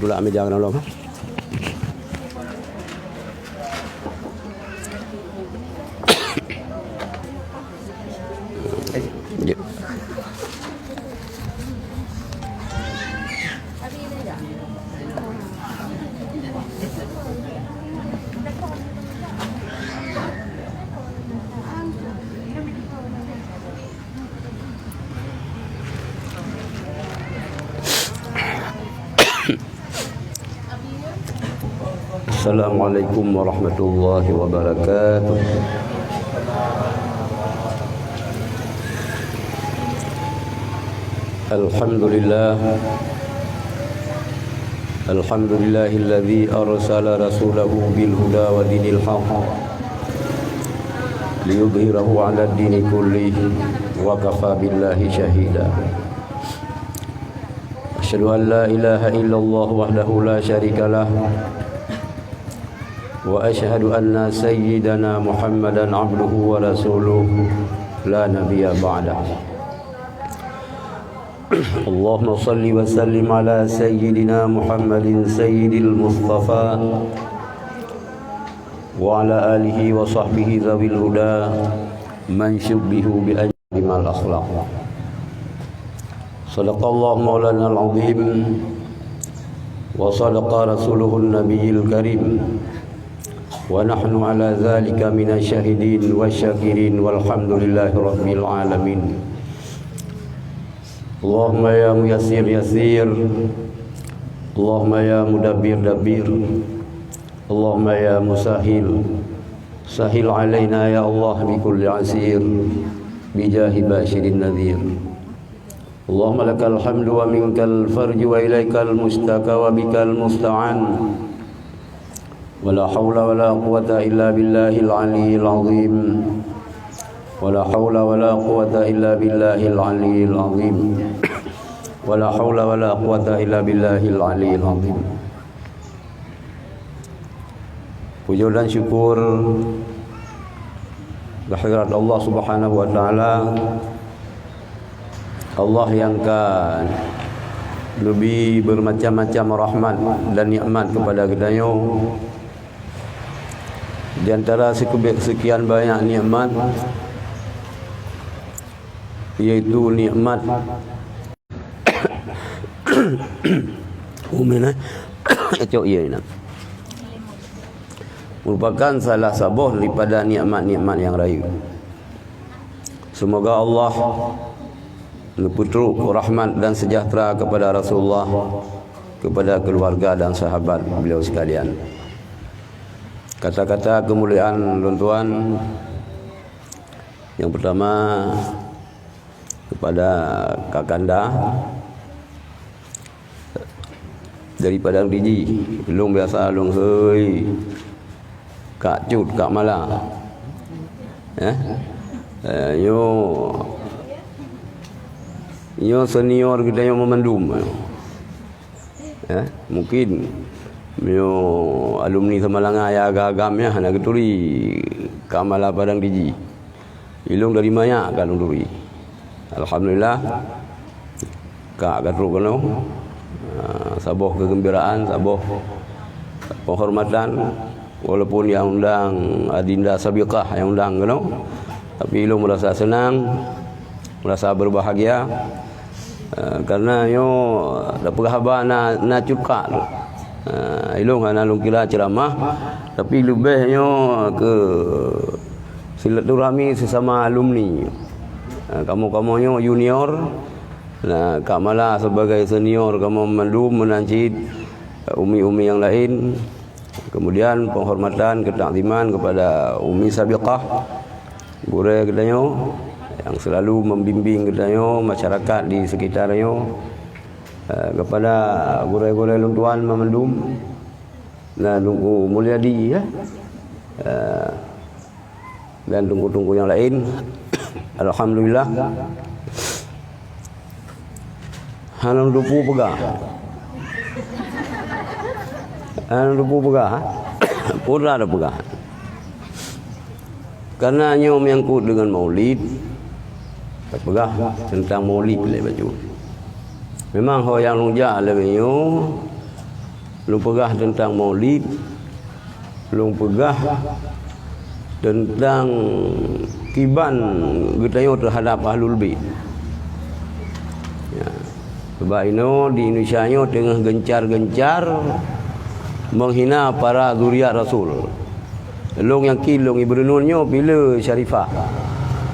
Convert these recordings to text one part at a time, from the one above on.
pula meja kena belum? Ya. Assalamualaikum warahmatullahi wabarakatuh. Alhamdulillahilladzi arsala rasulahu bil huda wa dinil haqq liyudhhirahu 'ala ad-dini kullihi wa kafa billahi shahida. Asyhadu an la ilaha illallah wahdahu la syarika lah wa asyhadu anna sayyidana Muhammadan 'abduhu wa rasuluhu la nabiyya ba'dah. Allahumma salli wa sallim ala sayyidina Muhammadin sayyidil mustafa wa ala alihi wa sahbihi zawil huda man syubbihu bi ajmal akhlaq. Sadaqallahu maulana al-azim wa sadaqa rasuluhun nabiyil karim. Wa nahnu ala zalika minasy syahidin wasyakirin walhamdulillahi rabbil alamin. Allahumma ya muyassir yassir, Allahumma ya mudabbir dabbir, Allahumma ya musahil sahil alaina ya Allah bi kulli asir bi jahi basyirin nadhir. Allahumma lakal hamdu wa minkal farju wa ilaikal mustaka wa bikal musta'an. ولا حول ولا قوة إلا بالله العلي العظيم ولا حول ولا قوة إلا بالله العلي العظيم ولا حول ولا قوة إلا بالله العلي العظيم. Puja dan syukur kehadirat Allah Subhanahu wa taala, Allah yang kan lebih bermacam-macam rahmat dan nikmat kepada kita. Di antara sekian banyak nikmat, yaitu nikmat merupakan salah satu daripada nikmat-nikmat yang rayu. Semoga Allah berputruk rahmat dan sejahtera kepada Rasulullah, kepada keluarga dan sahabat beliau sekalian. Kata-kata kemuliaan tuan-tuan, yang pertama kepada Kakanda dari Padang Diji, long biasa long hei Kak Cut, Kak Mala, yo senior kita yang memandum, mungkin yo alumni Semalanga ya agak-agamnya nak keturi Kamala Padang Diji. Ilung dari mana kalung turi. Alhamdulillah Kak katru kono saboh kegembiraan, saboh penghormatan, walaupun yang undang Adinda Sabiqah yang undang kono, tapi ilung merasa senang, merasa berbahagia karena yo dapat khabar na cuka tu. Ilung hana lung kira ceramah, tapi lebihnya ke silaturahmi sesama alumni. Kamu-kamunya junior, nah Kak Mala sebagai senior kamu mandum menancit umi-umi yang lain. Kemudian penghormatan ketakziman kepada Umi Sabiqah, guru katanya yang selalu membimbing katanya masyarakat di sekitarnya. Kepada guru-guru luntuan memandum dan tunggu Mulyadi dan tunggu-tunggu yang lain. Alhamdulillah hanam dupu pegah pura ada pegah karena hanya menyangkut dengan maulid, pegah tentang maulid boleh baju. Memang ho yang lunja lebihnya Belum pegah tentang maulid, belum pegah tentang kiban getayo terhadap ahlul bait. Ya. Sebab ino di Indonesia nya tengah gencar-gencar menghina para zuriat Rasul. Long yang kilong ibrenunnya bila Syarifah.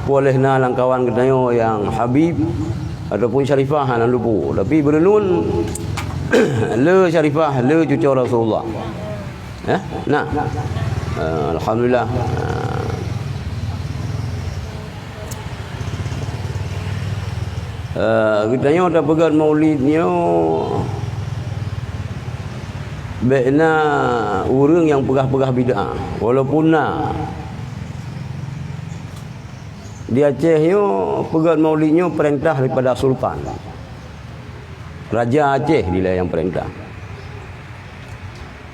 Boleh na lang kawan getayo yang Habib ataupun Syarifah nan lupu. Tapi berenun le Syarifah le cucu Rasulullah. Nah. Alhamdulillah. Kita dah pegang maulidnya baiknya orang yang pegah-pegah bid'ah walaupun di Aceh nya pegang maulidnya perintah daripada sultan Raja Aceh dia yang perintah.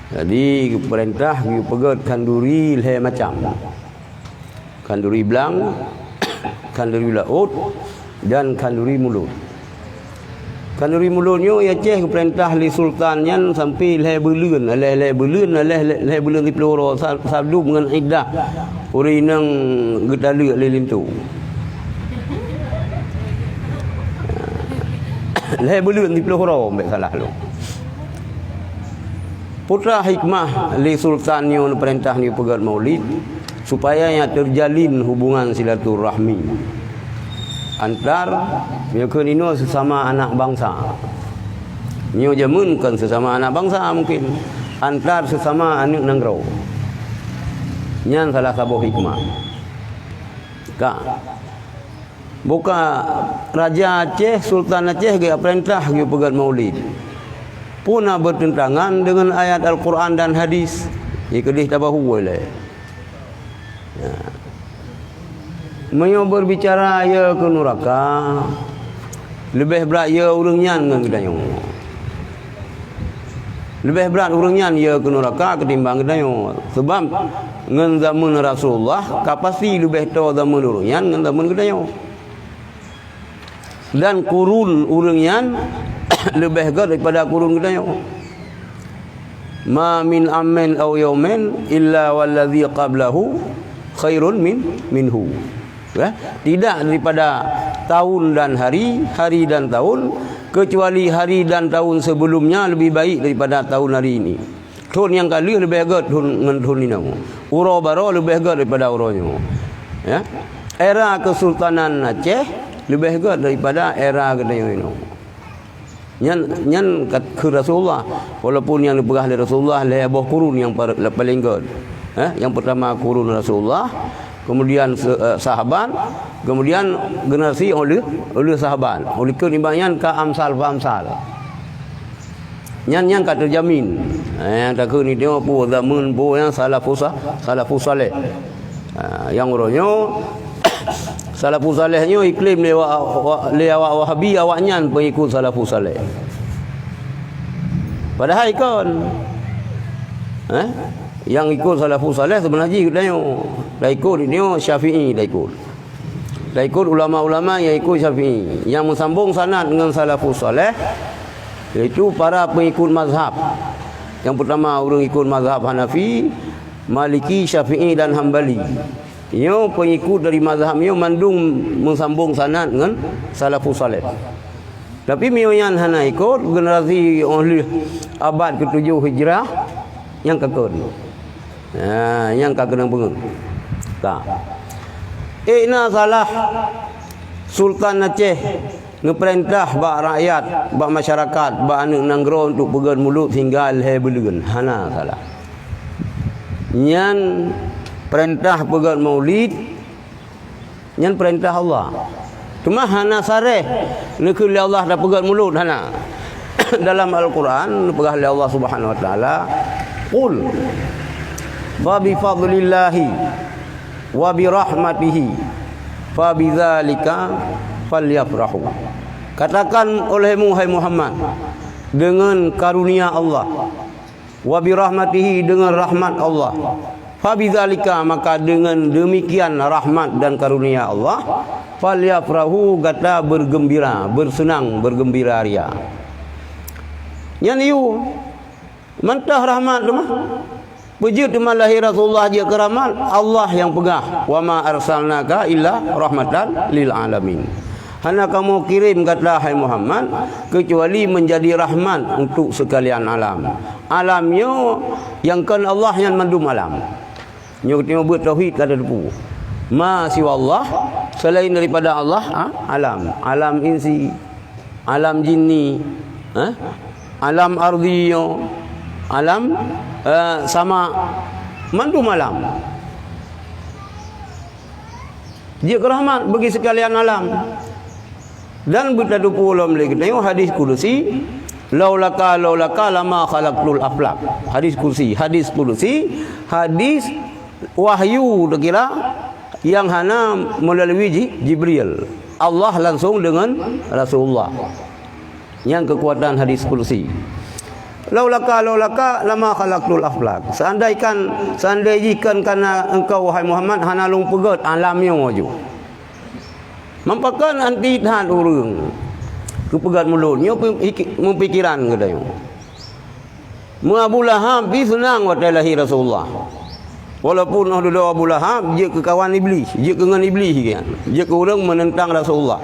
Jadi perintah pegang kanduri le macam kanduri belang, kanduri laut dan kanduri mulut. Kanduri mulutnya ya Aceh perintah li sultan yan sampai le belun di peloro sabdu dengan iddah urinang gedala lelin tu. Le belun di peloro mbek salah lu. Putra hikmah li sultannya perintah ni pegat maulid supaya yang terjalin hubungan silaturahmi antar mereka ini sesama anak bangsa. Nyo jamunkan sesama anak bangsa mungkin antar sesama anak nangrau. Nyan salah satu hikmah. Ka buka Raja Aceh, Sultan Aceh ge perintah ge pegat maulid. Puna bertentangan dengan ayat Al-Quran dan hadis. Ikedih tabahu boleh. Ya. Menyo berbicara ya ke neraka lebih berat ya urang nyan dengan gedayong. Lebih berat urang nyan ya ke neraka ketimbang gedayong. Sebab ngan zaman Rasulullah kapasti lebih tahu zaman urang nyan ngan zaman gedayong. Dan kurun urang nyan lebih gad daripada kurun gedayong. Ma min amin aw yawmin illa wallazi qablahu khairun minhu. Ya? Tidak daripada tahun dan hari, hari dan tahun, kecuali hari dan tahun sebelumnya lebih baik daripada tahun hari ini. Tahun yang kali lebih agak tahun ini. Uro baro lebih agak daripada uronya. Ya? Era Kesultanan Aceh lebih agak daripada era gedayong ini. Nyan ke Rasulullah, walaupun yang dipegang oleh Rasulullah lebih kurun yang paling agak. Yang pertama kurun Rasulullah, kemudian sahabat, kemudian generasi oleh sahabat. Oleh kenimbangnya ka amsal fa amsal. Nyan ka terjamin. Yang tak ni tengok pu zaman pu yang salafus saleh. Yang orangnya salafus salehnya iklim lewat Wahabi awaknya pengikut salafus saleh. Padahal ikon yang ikut salafus saleh sebenarnya kita dah ikut dia Syafi'i dah ikut ulama-ulama yang ikut Syafi'i yang mensambung sanad dengan salafus saleh iaitu para pengikut mazhab. Yang pertama orang ikut mazhab Hanafi, Maliki, Syafi'i dan Hambali. Ia pengikut dari mazhabnya mandung mensambung sanad dengan salafus saleh. Tapi mioyan hana ikut generasi oleh abad ke-7 Hijrah yang kekon. Yang kak kena pengen. Tak. Ina salah Sultan Aceh ngeperintah bak rakyat, bak masyarakat, bak anak nanggro untuk pegang mulut hingga leher belegan. Hana salah. Nyan perintah pegang maulid, nyan perintah Allah. Cuma hana sareh nekul Allah dah pegang mulut hana. Dalam Al-Quran pegang oleh Allah Subhanahu wa taala, qul fa bi fadlillahi wa bi rahmatihi fa bidzalika falyafrahu. Katakan olehmu hai Muhammad, dengan karunia Allah, wa bi rahmatihi, dengan rahmat Allah, fa bidzalika, maka dengan demikian rahmat dan karunia Allah, falyafrahu, kata bergembira, bersenang, bergembira ria. Yang Mentah rahmat tu mah. Puji tu malahi Rasulullah je keramat, Allah yang pegah. Wa ma arsalnaka illa rahmatan lil alamin. Hana kamu kirim kata hai Muhammad kecuali menjadi rahmat untuk sekalian alam. Alamnya yang kan Allah yang mandum alam. Nyo kita buat tauhid kada depu. Ma siwa Allah selain daripada Allah alam. Alam insi, alam jinni, alam ardhiyo, alam sama mandu malam. Dia rahmat bagi sekalian alam. Dan bertadu pulam lagi tengok hadis kursi, laulaka lama khalaqtul aflaq. Hadis kursi, hadis wahyu kira yang hana melalui Jibril. Allah langsung dengan Rasulullah. Yang kekuatan hadis kursi. Laulaka lama khalaqtul aflaq. Seandaikan karena engkau wahai Muhammad hana lung pegat alamnya waju. Mampakan anti tahan urang. Kepegat mulutnya mempikiran katanya. Abu Lahab senang waktu lahir Rasulullah. Walaupun dulu Abu Lahab dia ke kawan iblis, dia ke dengan iblis kan. Dia ke orang menentang Rasulullah.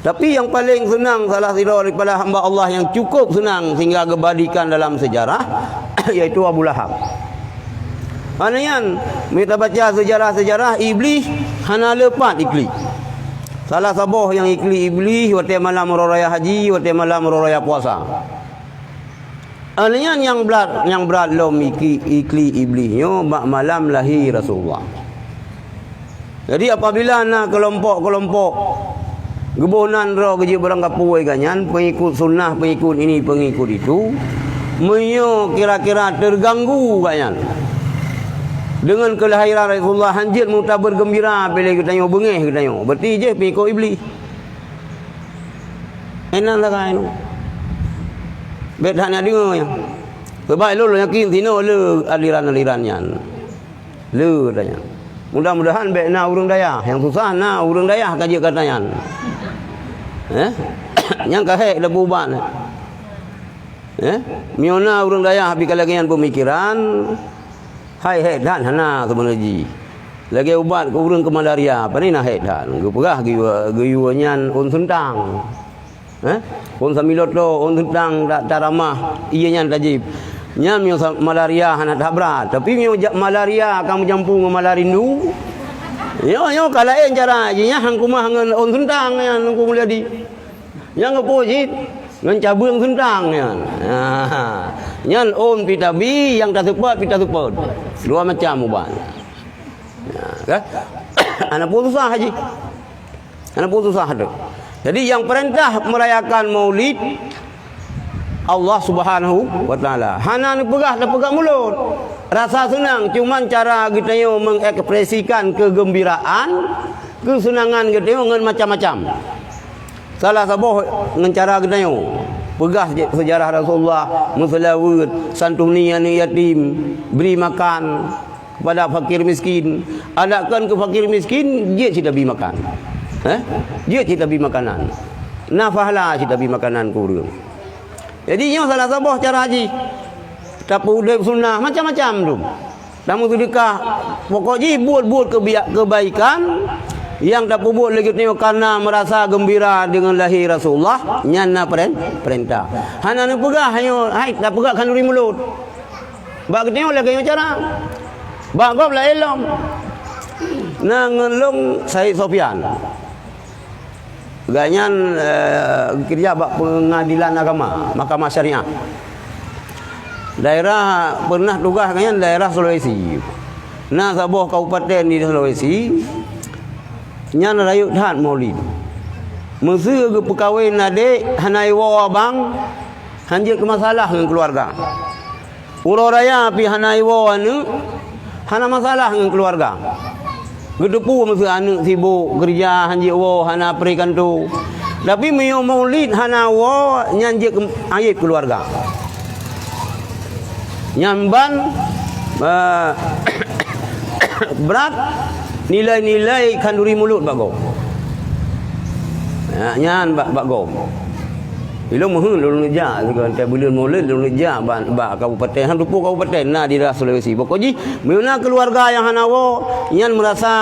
Tapi yang paling senang salah satu daripada hamba Allah yang cukup senang sehingga gebadikan dalam sejarah yaitu Abu Lahab. Hanayan kita baca sejarah-sejarah iblis hana lepat ikli. Salah saboh yang ikli iblis waktu malam raya haji, waktu malam raya puasa. Hanayan yang berat lom ikli iblisnya malam lahir Rasulullah. Jadi apabila nak kelompok gebonan roh kerja barang kapuai kanyan, pengikut sunnah, pengikut ini, pengikut itu, menyo kira-kira terganggu kanyan. Dengan kelahiran Rasulullah hanjit muta bergembira bila kita tengok bengih kita tengok. Berarti je pengikut iblis. Enak lah kan itu. Bet hanya dengar yang. Sebab lu yakin sino le aliran-alirannya. Le katanya. Mudah-mudahan bet na urang daya, yang susah na urang daya kaji katanya. Yang kahek dah buban. Miona urang daya habis kalagian pemikiran. Hai dan hana sebenarnya. Lagi ubat ke urang ke malaria, apa ni nak dan. Gu perah guyuannya on suntang. On samiloto on suntang tak ramah ianya tajib. Nya mio malaria hana tabrat, tapi mio malaria kamu jampung malarindu. Yo kalain cara nya hang kumah ngan on suntang yang ku mulia di. Yang opojit ngan cabung suntang yan. Nyan on pitabi yang tak support pita support. Dua macam uban. Kan? Anak pun susah haji. Anak pun susah tu. Jadi yang perintah merayakan Maulid Allah Subhanahu wa taala. Hana ni pegang mulut. Rasa senang cuman cara kita yo mengekspresikan kegembiraan, kesenangan kita yo dengan macam-macam. Salah saboh dengan cara kita yo pegah sejarah Rasulullah, musalawat, santuni yatim, beri makan kepada fakir miskin. Adakan ke fakir miskin, dia tidak beri makan. Dia tidak beri makanan. Nafahlah tidak beri makanan kurang. Jadi yang salah saboh cara haji. Tapi udah sunnah macam-macam tu. Namun sedekah pokoknya buat kebaikan yang tak buat lagi tengok karena merasa gembira dengan lahir Rasulullah nyana perintah. Hana ni pegah hai tak pegah kanduri mulut. Bak tengok lagi cara. Bak gob la elom. Nangelong Said Sofyan. Ganyan kerja bak pengadilan agama, mahkamah syariah. Daerah pernah tugas kan daerah Sulawesi. Nah saboh kabupaten di Sulawesi nyan rayut han Maulid. Mesti ke pekawai nade hanai wa abang hanjir ke masalah dengan keluarga. Uro raya pi hanai wa anu hana masalah dengan keluarga. Gedepu mesti anu sibuk kerja hanjir wa hana perikan tu. Tapi mio Maulid hana wa nyanjir ayat keluarga. Nyamban berat nilai-nilai kanduri mulut bago. Nyan bago. Ilung mohon lulung ja segan te bulan Maulid lulung ja ba kabupaten han rupu kabupaten na di daerah Sulawesi. Pokoknya meuna keluarga yang hanawo yang merasa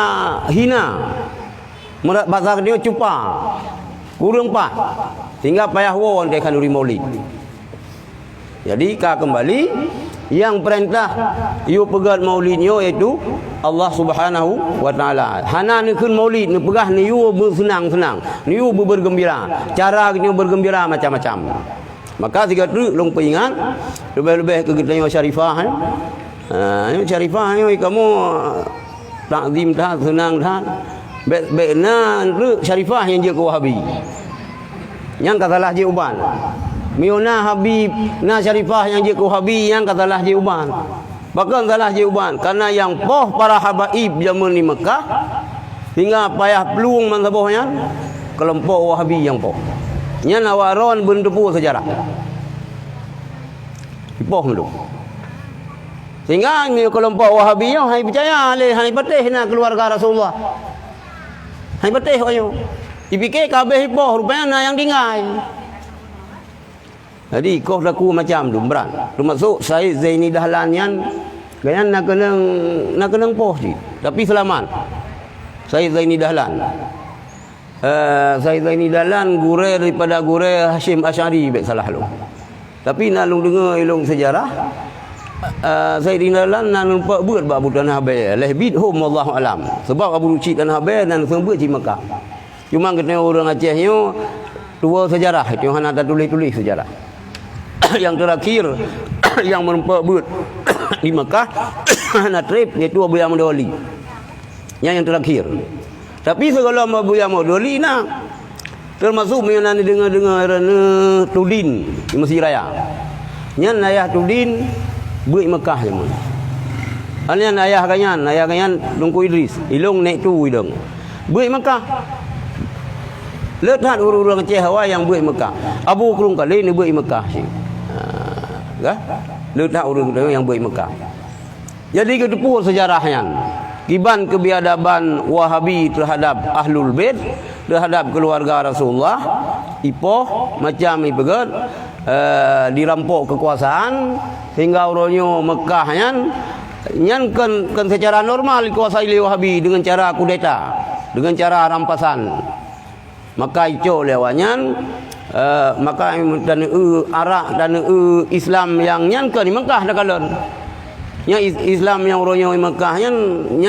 hina. Bahasa dia cupa. Kurang pak. Sehingga payah wo te kanuri Maulid. Jadi kembali yang perintah you pegat maulidnya iaitu Allah Subhanahu wa taala. Hana ni kun maulid ni pegah ni you bersenang-senang, ni you bergembira. Cara ni bergembira macam-macam. Maka tiga tu long peringat lebih-lebih ke kita syarifah ni syarifah ni kamu takzim dah senang dah. Baik na syarifah yang je ke Wahabi. Yang katalah je uban. Miona Habib na syarifah yang je Wahabi yang katalah je uban. Bahkan salah je uban karena yang poh para habaib zaman di Mekah hingga payah peluang mazhabnya kelompok Wahabi yang poh. Nya nawaron bendepu sejarah. Poh dulu. Sehingga ni kelompok Wahabi yang hai percaya le hai patih na keluarga Rasulullah. Hai patih ayo. Dipikir kabeh poh rupanya na yang tinggal. Jadi kau laku macam tu berat. Termasuk saya Zaini Dahlan yang gayan nak kenang poh je. Tapi selamat. Saya Zaini Dahlan. Saya Zaini Dahlan gure daripada gure Hashim Asy'ari baik salah lu. Tapi nak lu dengar ilung sejarah saya Zaini Dahlan nak nampak buat Abu Tanah Habay. Lebih hum wallahu alam. Sebab Abu Rucid Tanah Habay dan semua di Mekah. Cuma kena orang Acehnya dua sejarah itu hana ada tulis-tulis sejarah. Yang terakhir yang menempat but di Mekah nak trip iaitu Abu Ya'mur Dawali. Yang terakhir. Tapi segala Abu Ya'mur Dawali nak termasuk yang nanti dengar Tudin di Mesir Raya. Yang ayah Tudin buat Mekah je mun. Hanya ayah kanyan Tungku Idris, ilung naik tu idong. Buat Mekah. Letak orang-orang Aceh Hawa yang buat Mekah. Abu Kurung kali ni buat Mekah sih. Letak orang yang buat Mekah. Jadi ketepuk sejarahnya kiban kebiadaban Wahabi terhadap Ahlul Bait, terhadap keluarga Rasulullah, ipoh macam ipegat dirampok kekuasaan sehingga orangnya Mekah yang kan secara normal dikuasai oleh Wahabi dengan cara kudeta, dengan cara rampasan. Maka itu lewatnya maka dan Arab dan Islam yang nyangka di Mekah dah kalon. Yang Islam yang orangnya di Mekah yang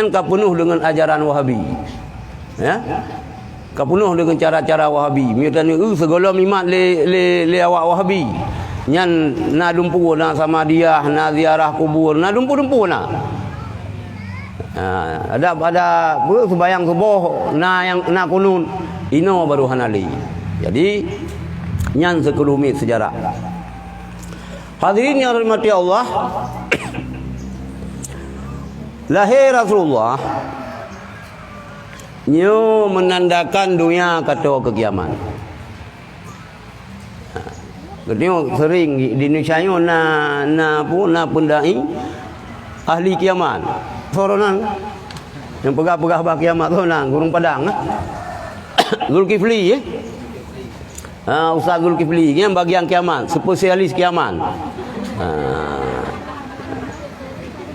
penuh dengan ajaran Wahabi. Ya. Penuh dengan cara-cara Wahabi. Dan segala mimat le awak Wahabi. Yang na dumpu na sama dia, na ziarah kubur, na dumpu na. Ada sembahyang subuh na yang na kunun ino baru hanali. Jadi nyan sekelumit sejarah. Hadirin yang dirahmati Allah, lahir Rasulullah nyo menandakan dunia kata kekiaman. Ketemu sering di Indonesia nyo na pendai ahli kiamat. Soronan yang pegah-pegah bah kiamat tu nang Gunung Padang. Zulkifli Ustaz Zulkifli yang bagian kiamat, spesialis kiamat.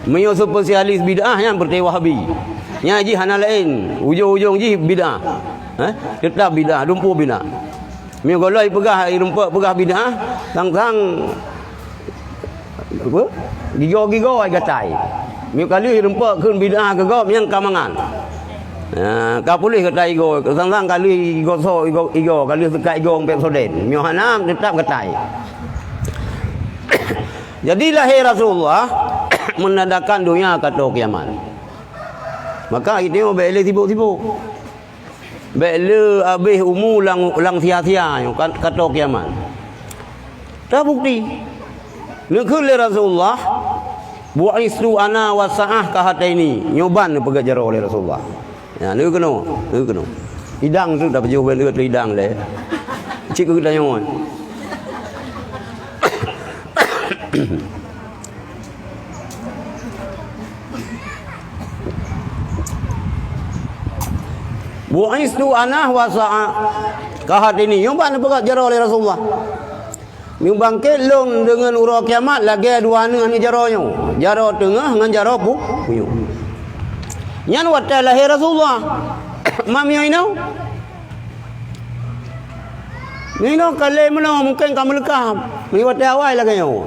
Menyo spesialis bid'ah yang berteh Wahabi. Nya ji hana lain, ujung-ujung ji bid'ah. Tetap bid'ah, dumpu bid'ah. Menyo goloi pegah bid'ah, tang-tang apa? Gigo-gigo ai gatai. Menyo kali rempak keun bid'ah gegop yang kamangan. Kau boleh kata igo, tang-tang kali igo kali sekat igo pek soden. Mio hanam tetap katai. Jadi lahir Rasulullah menandakan dunia kata kiamat. Maka kita bele sibuk-sibuk. Bele habis umur lang sia-sia kata kiamat. Tak bukti. Nekul Rasulullah bu'istu ana wa sa'ah kahataini. Nyoban pegajar oleh Rasulullah. Ya, ni kena. Hidang tu dah berjauh benda tu hidang le. Cik ku tanya on. Bu'istu ana wa sa'a kahat ini. Yang mana pegat jara oleh Rasulullah. Mi bangkit long dengan ura kiamat lagi dua ni jaronyo. Jaro tengah dengan jaro puyuh. Nyan watai lahir Rasulullah. Mami inau. Ni no kale mana mungkin kamu lekam. Ni watai awal lagi yo.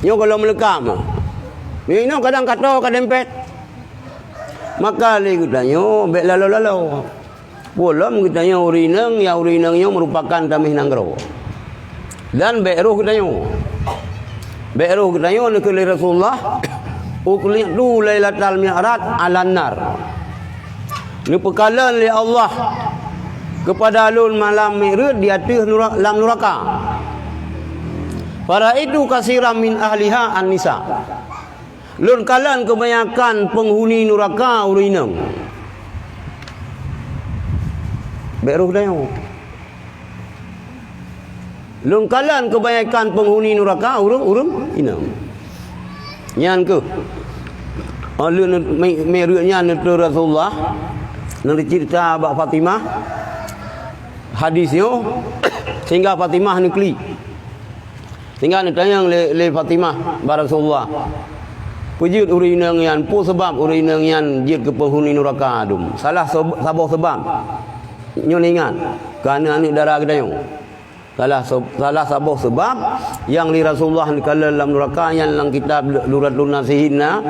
Yo kalau melekam. Ni no kadang kata kadang pet. Maka li kutanyo bek lalu. Bolom kutanyo urinang ya urinangnya merupakan tamih nanggro. Dan be'ruh kutanyo. Be'ruh kutanyo nak li Rasulullah ukliya du lailatul mi'raj alan nar. Ni pekalan li Allah kepada alun malam mi'raj di atas lam neraka. Para itu kasiran min ahliha an-nisa. Lun kalan kebanyakan penghuni neraka urinang. Be'ruh kutanyo. Lun kalan kebanyakan penghuni neraka urung inang. Nyan ke. Alun meruknya netu Rasulullah. Nak cerita abak Fatimah. Hadisnya sehingga Fatimah nikli. Tinggal nak tanya le Fatimah bar Rasulullah. Pujud urinang yan pu sebab urinang yan jid ke penghuni neraka adum. Salah sabah sebab. Nyon ingat kerana anak darah kedayung. Salah sabah sebab yang li Rasulullah kala dalam neraka yang dalam kitab Luratul Nasihinna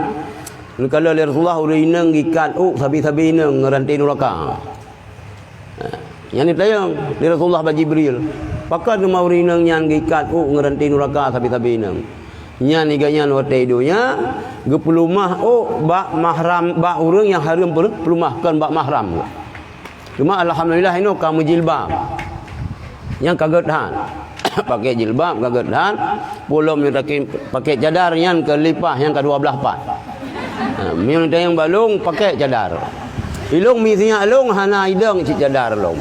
kala li Rasulullah urinang gikat sabi-sabi nang ngerantai neraka. Yang ni tayang li Rasulullah ba Jibril. Pakat nama urinang yang gikat ngerantai neraka sabi-sabi nang. Nya ni ganyan wate idonya gepelumah bak mahram bak urang yang haram pelumahkan bak mahram. Cuma alhamdulillah ini kamu jilbab. Yang kaget han. Pakai jilbab kaget han. Belum yang pakai cadar yang kelipah yang ke-12 pat. Yang yang balung pakai cadar. Ilung misinya alung hana ideng cik cadar long.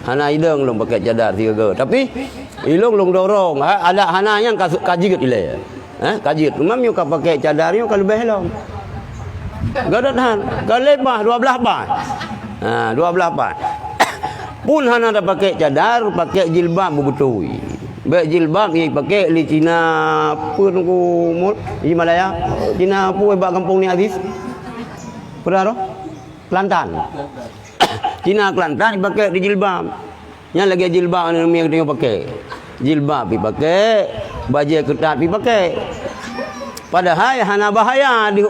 Hana ideng long pakai cadar 3 ge. Tapi ilung long dorong. Ada hana yang kajit ile. Kajit. Memang you pakai cadar you kalau lebih long. Gadat han. Kelipah 12 pat. 12 pat. Pun hana dah pakai cadar, pakai jilbab betul. Baik jilbab ni pakai di Cina pun ku di Malaya. Cina pun bak kampung ni Aziz. Pernah roh? Kelantan. Cina Kelantan pakai di jilbab. Yang lagi jilbab ni yang dia pakai. Jilbab pi pakai, baju ketat pi pakai. Padahal hana bahaya di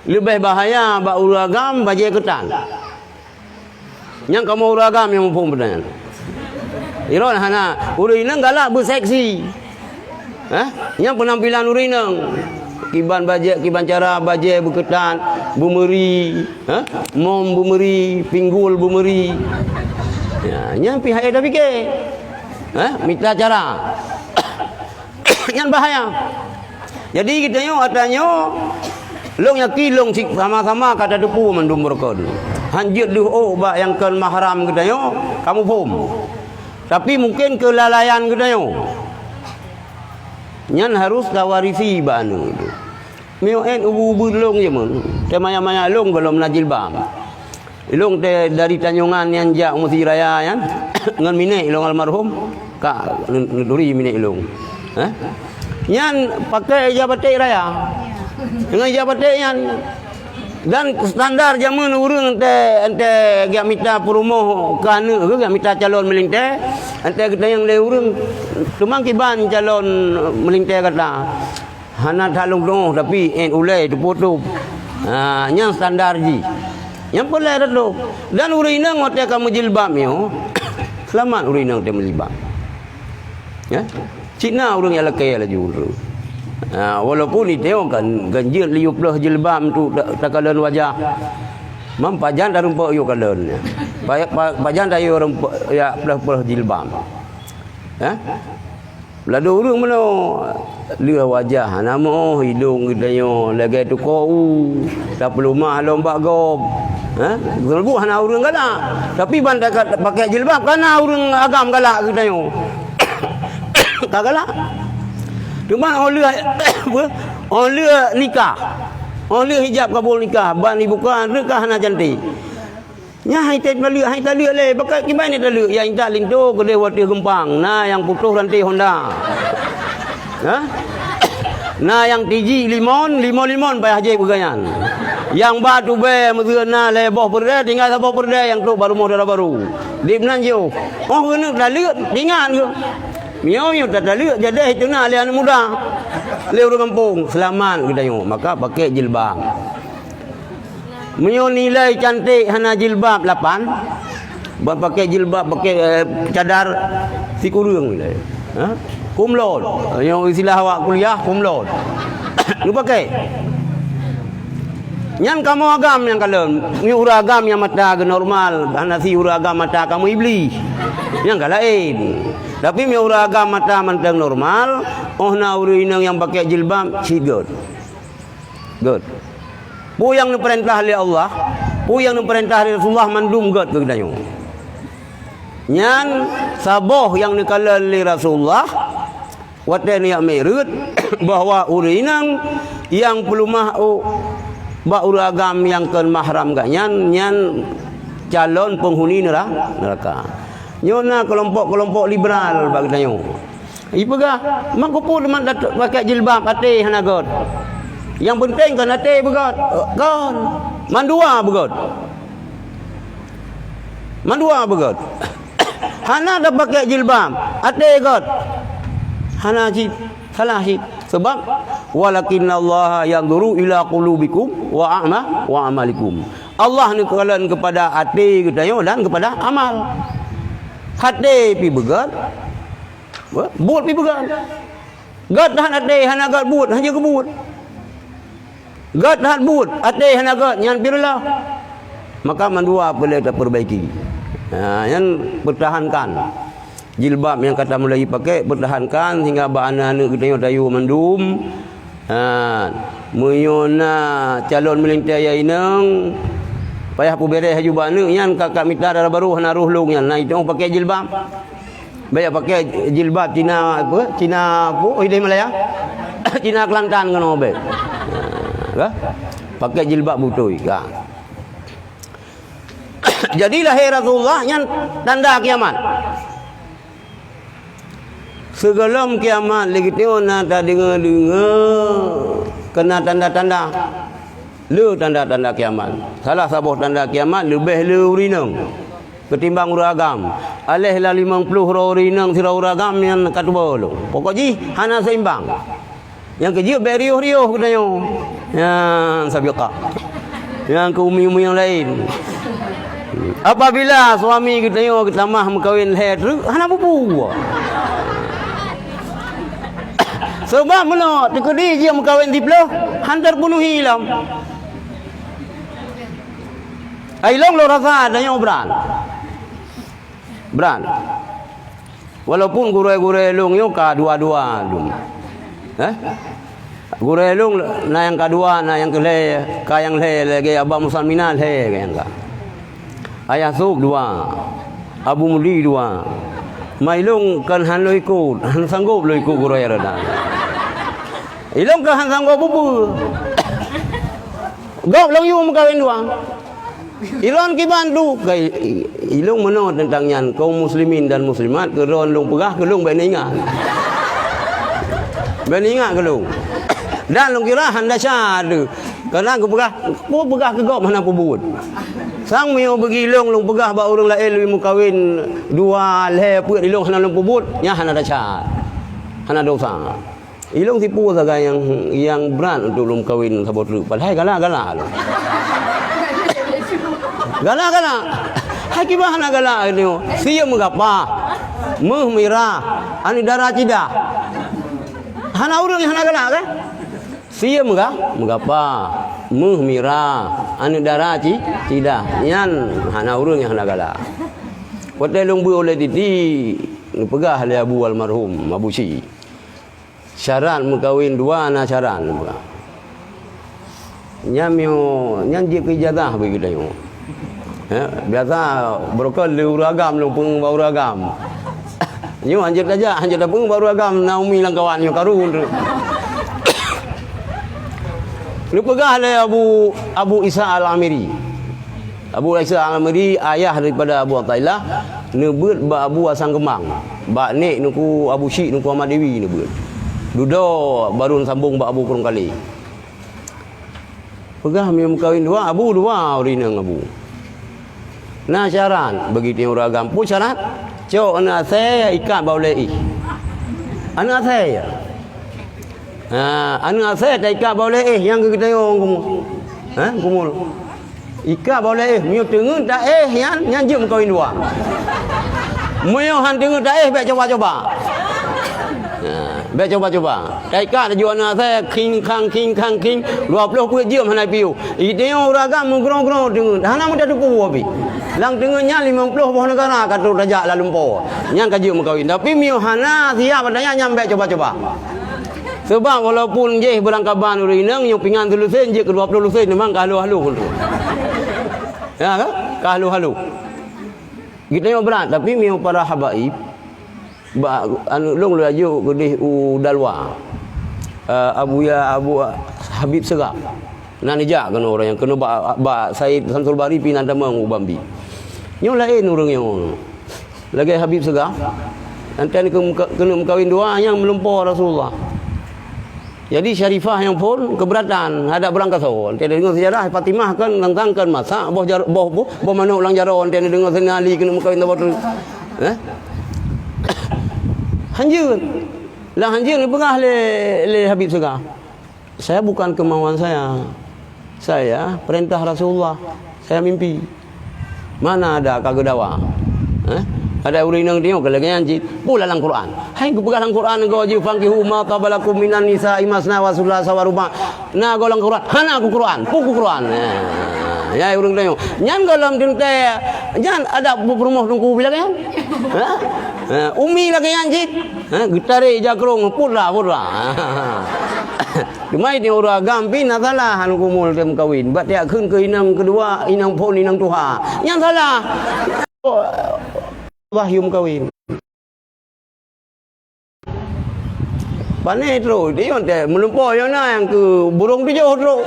lebih bahaya bak uragam baju ketat. Yang kamu uragam yang mumpung benar. Iron hana urinang galak berseksi. Yang penampilan urinang kiban baje kiban cara baje berketan bumeri, mom bumeri, pinggul bumeri. Yang pihak dah fikir. Minta cara. Yang bahaya. Jadi kita yo atanya long yakin long sama-sama kata depu mandum berkod. Hanjut duh bak yang kan mahram kita yo kamu pum. Tapi mungkin kelalaian kita yo. Nyan harus kawarisi banu itu. Meo ubu-ubu long je mun. Te maya-maya long belum najil bam. Long te dari Tanjungan yang jak Musi Raya kan. Ngan mine long almarhum ka nuduri mine long. Nyan pakai jabate raya. Dengan jabate yan dan standar zaman urang ente gak minta perumoh kana ke gak minta calon melinte ente kita yang le urang tumang kiban calon melinte kata hana talung dong tapi ulai tu foto yang standar ji yang boleh dah dan urinang ngote kamu jilbab yo selamat urinang te jilbab ya Cina urang yang lekai laju urang. Walaupun ni tengok kan ganjil liup lah jilbab tu takalan wajah. Mam pajan dah rumpuk yo kalan. Pajan dah yo rumpuk ya pelah jilbab. Lalu urang mana lia wajah nama hidung kita lagi tu kau tak perlu mah lomba gob. Gelbu hana urang galak. Tapi bantai pakai jilbab kana urang agam galak kita yo. Tak galak. Cuma oleh nikah. Oleh hijab kabul nikah. Ban dibuka nikah hana cantik. nya hai tet malu le pakai kimai ni talu yang tak lintu ke dewa ti gempang na yang putuh rantai Honda ha na yang tiji limon payah je pegangan yang batu be mezena le boh perda tinggal sabo perda yang tu baru modal baru di benan jo oh kena talu tinggal ke mio tak talu jadi itu na le anak muda le orang kampung selamat kita yo maka pakai jilbab. Menyo nilai cantik hana jilbab 8. Buat pakai jilbab pakai cadar si kurung nilai. Ha? Kumlot. Yang istilah awak kuliah kumlot. Lu pakai. Yang kamu agam yang kalian, ni uragam yang mata ke normal, hana si uragam mata kamu iblis. Yang lain. Tapi mi uragam mata mantang normal, oh na urinang yang pakai jilbab si good. Good. Pu yang diperintah oleh Allah, pu yang diperintah oleh Rasulullah mandum gat ke dayo. Nyan saboh yang dikala oleh Rasulullah wate ni merut bahwa urinang yang perlu mahu ba uragam yang kan mahram gak nyan calon penghuni neraka. Nyona kelompok-kelompok liberal bagi dayo. Ipegah mangkupu deman pakai jilbab ate hana got. Yang penting kan ate begot. Kan. Mandua begot. Hana dah pakai jilbab, ate got. Hana jid salah jid. Sebab walakinnallaha yanzuru ila qulubikum wa amalikum. Allah ni kalian kepada ate kita dan kepada amal. Hati pi begot. Buat pi begot. Got dah ate hana got buat hanya kebut. Gat dah but, ate hana gat nyan pirlah. Maka mandua boleh kita perbaiki. Yang pertahankan jilbab yang kata mulai pakai pertahankan hingga ba anak kita dayu mandum. Muyona calon melintai inang payah pu beres haju ba anak nyan kakak mita darah baru hana ruhlung nyan. Nah itu pakai jilbab. Baik pakai jilbab Cina apa? Cina apa? Hidai Malaya. Cina Kelantan kan obek. Pakai jilbab butui kan. Jadi lahir Rasulullah yang tanda kiamat. Sebelum kiamat lagi tengok nak dengar kena tanda-tanda. Lu tanda-tanda kiamat. Salah satu tanda kiamat lebih urinang ketimbang uragam. Alih lah 50 urinang sira uragam yang kadua lu. Pokoknya hana seimbang. Yang kecil beriuh-riuh katanya. Yang sabiqa. Yang ke umi-umi yang lain. Apabila suami katanya ketamah mengkawin leher tu, hana bubu. Sebab mana tekedi dia mengkawin di belah, hantar bunuh hilang. Ailong lo rasa adanya beran. Walaupun gurai-gurai long yo ka dua-dua long. Gurai long na yang kedua na yang kele ka yang le lagi abah musliminal he ka yang ka. Ayah suk dua. Abu Muli dua. Mailong kan han lo ikut, han sanggup lo ikut gurai rada. Ilong ka han sanggup bubu. Gop long yu mengkawin dua. Ilon ki bantu kai ilong meno tentang nyan kaum muslimin dan muslimat keron long pegah ke long beningat. Beningat ke long. Dan long kira handa syad. Karena aku pegah ke gop mana pebut. Sang mio bagi long pegah ba orang lain lu mukawin dua le put ilong hana long pebut nya hana syad. Hana dosa. Ilong tipu saga yang berat untuk long kawin sabot lu. Padahal gala-gala lu. Gala-gala. Hakibah na gala ni. Siya magapa. Mira ani dara cida. Hana urang hana gala ke? Siya magapa. Mira ani dara cida. Yan hana urang hana gala. Wate long bu oleh titi pegah le Abu almarhum Abu Syi. Syarat mengkawin dua na syarat. Nyamio nyanji ke ijazah bagi kita yo. Biasa berokol lu uragam lu pung bau uragam. Nyu anjir aja, anjir dah pung bau uragam Naomi lang kawan nyu karun. Lu pegah le Abu Isa Al-Amiri. Abu Isa Al-Amri ayah daripada Abu Atailah nebeut ba Abu Asang Kemang. Ba nek nuku Abu Syik nuku Ahmad Dewi nebeut. Dudo baru sambung ba Abu kurang kali. Pegah mi kawin dua Abu dua urinang Abu. Nah syarat begitu orang agam pun syarat. Cok anak saya ikat boleh anak saya. Anak saya tak ikat boleh yang kita orang kumul. Kumul. Ikat boleh miu dengar tak yang jum kawin dua. Miu han dengar tak baik coba-coba. Baik coba-coba. Tak ikat jual anak saya king 20 kuit jum hanai piu. Ide orang agam menggrong-grong dengar. Dah nama dah tupu api. Lang dengarnya 50 buah negara kata Raja Kuala Lumpur. Yang kaji kawin. Tapi miu hana siap padanya nyampe coba-coba. Sebab walaupun je berangkaban urinang yang pingan tulusin je ke 20 lusin memang halu-halu pun. Ya kan? Halu-halu. Kita yang berat tapi miu para habaib anu long lu aju gedih udalwa. Abu Habib Segap. Nanija kan orang yang kena ba Said Samsul Bari pinan tamang ubambi. Nyo lain orang yang lagi Habib Segap. Nanti kena kawin dua yang melumpur Rasulullah. Jadi Syarifah yang pun keberatan ada berangkat so. Nanti dengar sejarah Fatimah kan nantangkan masak boh manuk ulang jaron. Nanti dengar senali kena kawin dua tu. Hanjur. Lah hanjur ni pengah le Habib Segap. Saya bukan kemauan saya. Saya perintah Rasulullah. Saya mimpi. Mana ada kagedawa? Ada urinang dia kalau nyanyi pula dalam Quran. Hai ku pegang Quran kau ji fankihu ma tabalakum minan nisa'i masna wa sulasa wa ruba. Nah golang Quran. Hana aku Quran, puku Quran. Ya urang tengok. Nyan golam tinte jangan ada rumah tunggu bilang kan? Umi lagi nyanyi. Gitare jakrong pula. Dumai ni orang gampi nak salah anu kumul tem kawin. Bat dia keun ke inang kedua, inang pon inang tuha. Yang salah. Wahyu kawin. Pane terus dia onte melumpur yang na yang ke burung tujuh terus.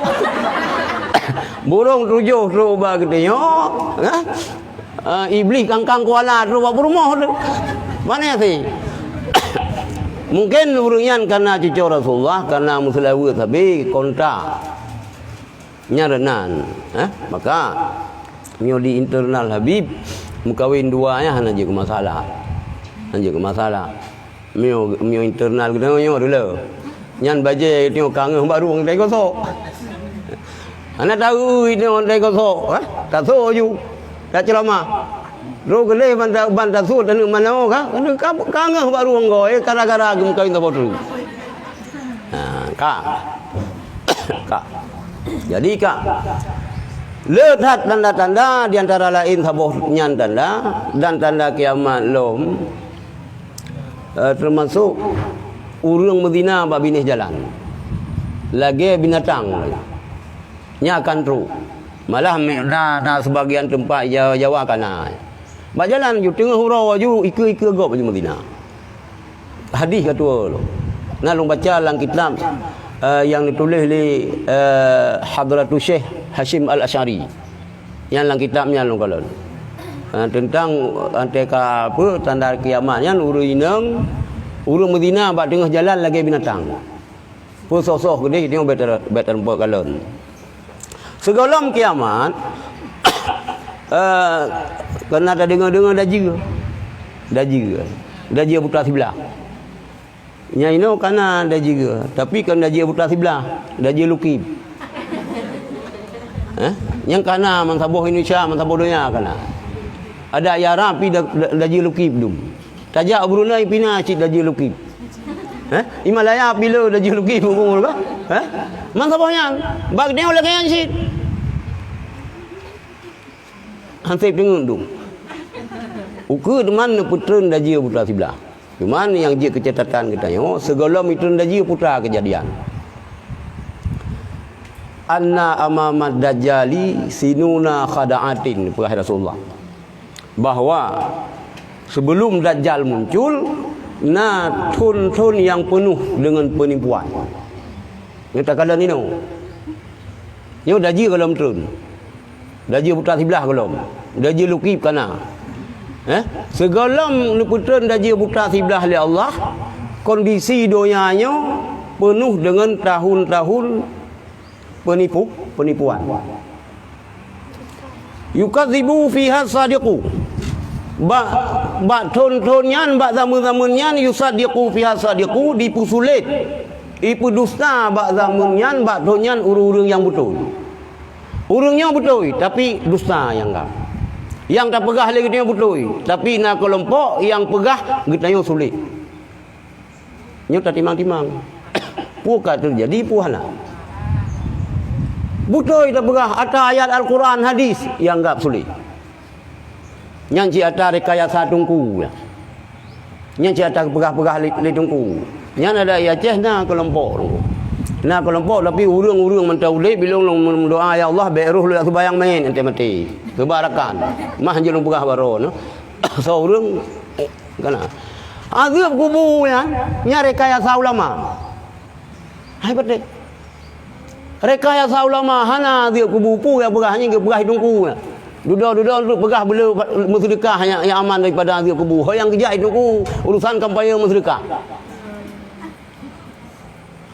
Burung tujuh terus bagi dia. Iblis kangkang kuala terus buat rumah tu. Mana sih? Mungkin urungan karena cucu Rasulullah karena muslimu tapi kontra nyarenan. Maka nyo di internal Habib mukawin duanya hanya je masalah. Hanya ke masalah. Mio internal kita nyo dulu. Nyan baje tengok kangen baru orang kosok. Ana tahu ini orang kosok, tak so ju. Tak ceramah. Ro gele banda sud anu mana ka? Anu kangen baru orang goy gara-gara mukawin ta botu. Kak. Jadi kak lihat tanda-tanda di antara lain sabohnya tanda dan tanda kiamat lom termasuk urang Medina bab binih jalan. Lagi binatang nya akan tru. Malah dah sebagian tempat Jawa kana. Ba jalan ju tengah hurau ju ike gop ju Medina. Hadis katua lo. Ngalung baca dalam kitab yang ditulis oleh Hadratus Syekh Hashim Al-Asy'ari yang dalam kitabnya long kalau tentang anteka apa tanda kiamatnya urang Medina bak tengah jalan lagi binatang. Pun sosok gede tengok better buat kalon. Segolam kiamat kena ada dengar daji putra sebelah. Nya ino kana daji tapi kan daji putra sebelah, daji lukib. Yang kana man saboh Indonesia, man saboh dunia kana. Ada ya rapi daji lukib dum. Tajak Brunei pina cik daji lukib. Himalaya bila daji lukib ngomong ka? Man saboh yang bag dia lagi yang cik. Hansip dengung dum. Ukur di mana putra daji putra sebelah. Di mana yang dia kecatatan kita yo segala itu daji putra kejadian. Anna amamat dajjali sinuna khada'atin perkata Rasulullah. Bahawa sebelum dajjal muncul tahun-tahun yang penuh dengan penipuan. Kita kala ni no. Yo daji kalau turun. Daji buta sebelah belum. Daji lukip kana. Segala leputran daji buta sebelah oleh Allah, kondisi dunianya penuh dengan tahun-tahun penipuan. Yukadzibu fiha sadiqu. Bak ton-tonyan, bak zaman-zamanyan yusadiqu fiha sadiqu, dipusulit. Ipu dusta bak zamanyan, bak tonyan urung-urung yang betul. Urungnya betul, tapi dusta yang enggak. Yang tak pegah lagi dia betul, tapi nak kelompok yang pegah getanya sulit. Nyo tak timang-timang. Puka terjadi puhala. Betul tak pegah atas ayat Al-Quran hadis yang enggak sulit. Nyanci atas rekayat satungku. Nyanci atas pegah-pegah li tungku. Nyan ada Aceh na kelompok. Nah kelompok tapi urung-urung mentaulik bilong doa ya Allah beruh lu sembayang main ente mati. Kebarakan. Mah jelung pegah baro no. So urung kana. Azab kubur ya. Nya rekayasa ulama. Hai betul. Rekayasa ulama hana azab kubur pu yang pegah hanya pegah hidungku. Duduk pegah bela bersedekah yang aman daripada azab kubur. Yang kejak hidungku urusan kampanye bersedekah.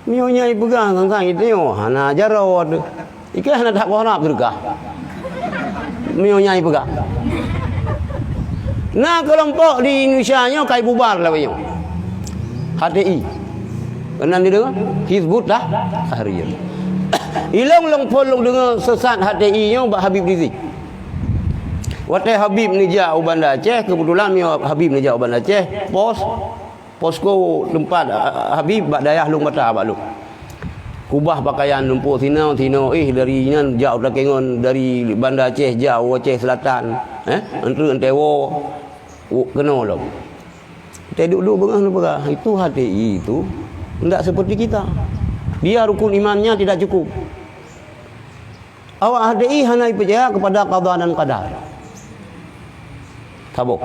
Mionya ipegang tentang itu yo, hana jarod. Ikan hana tak harap berkah. Mionya ipegang. Nah kelompok di Indonesia nya kai bubar lah yo. HTI. Kenan dia Hizbut Tahrir. Ilong long polong dengan sesat HTI nya Mbak Habib Rizik. Watai Habib ni jauh Bandar Aceh, kebetulan mio Habib ni jauh Bandar Aceh, posko tempat Habib bak dayah lung mata bak lu. Kubah pakaian lumpur tinau dari nan jauh dak kengon dari Bandar Aceh jauh Aceh Selatan. Entewo kena lo. Teduk dulu bengah itu HTI itu tidak seperti kita. Dia rukun imannya tidak cukup. Awak HTI hanya percaya kepada qada dan qadar. Tabuk.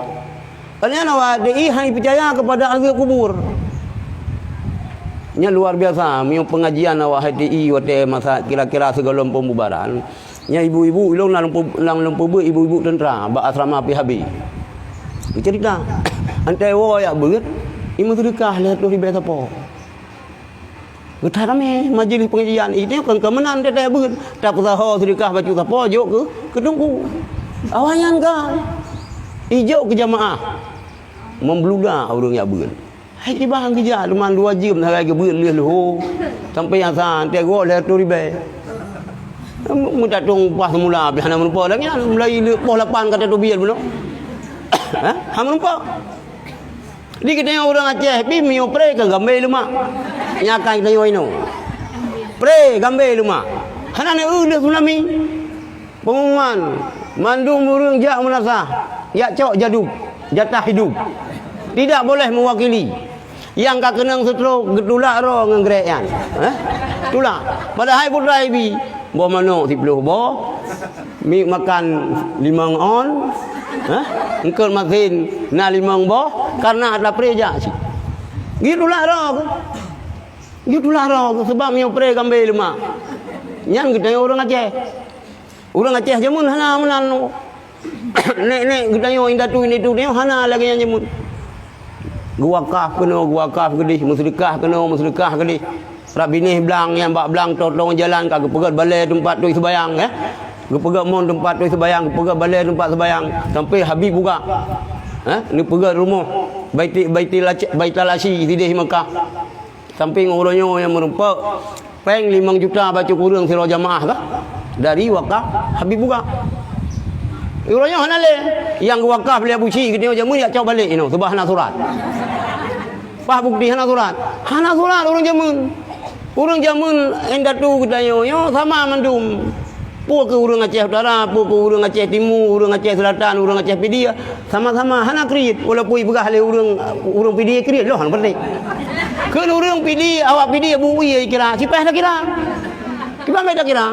Kalian awak HTI hanya percaya kepada azab kubur. Nya luar biasa, miu pengajian awak HTI wate masa kira-kira segala pembubaran. Nya ibu-ibu ilong lang ibu-ibu tentera bak asrama PHB. Cerita. Antai wo ya beut, imu sedekah lihat tu ribe apa. Getar rame majlis pengajian itu kan kemenan dia beut. Tak usaha sedekah baju apa jok ke tunggu. Awayan kan. Ijo ke jamaah. Membluda orang yang beut. Hai tiba hang kerja luman 2 jam hari ke beut leh lu. Sampai yang san dia go lihat tu ribe. Mu tak tung pas semula habis hana menumpah lagi mulai poh 8 kata tu biar belum. Hang menumpah. Di kita orang Aceh pi mio pre ke gambe luma. Nyakai kita ino. Pre gambe luma. Hana ne udah tsunami. Pengumuman mandung burung jak menasah. Ya cok jaduk, jatah hidup. Tidak boleh mewakili. Yang ka kenang setro getulak ro ngengrean. Tulak. Padahal putra ibi bo mano 10 bo. Mi makan 5 on. Engkau makin na 5 boh karena ada preja sih. Gitulah roh sebab mio pre gambe lima. Nyan kita orang Aceh. Orang Aceh jamun hana menan. Nek kita yo indatu ini tu dia hana lagi yang jamun. Guwakaf gede, musydekah gede. Rabini belang yang bak belang tolong jalan kagak pegat balai tempat tu sembayang Gepegat mon tempat tu sembayang, gepegat balai tempat sembayang sampai Habib buka. Ni pegat rumah Baitul Asy di Mekah. Sampai orangnya yang merempak peng 5 juta baca kurang sira jamaah kah? Dari wakaf Habib buka. Orangnya hanale yang wakaf dia buci kita jamu dia cak balik ino sebab hana surat. Pah bukti hana surat. Hana surat orang jamun. Orang jamun endatu kita yo sama mandum. Pu ke urang Aceh Utara, pu ke urang Aceh Timur, urang Aceh Selatan, urang Aceh Pedia, sama-sama hana krit walaupun pegah le urang Pedia krit loh hang penting. Ke urang Pedia awak Pedia bui kira, sipah dah kira. Kiban dah kira.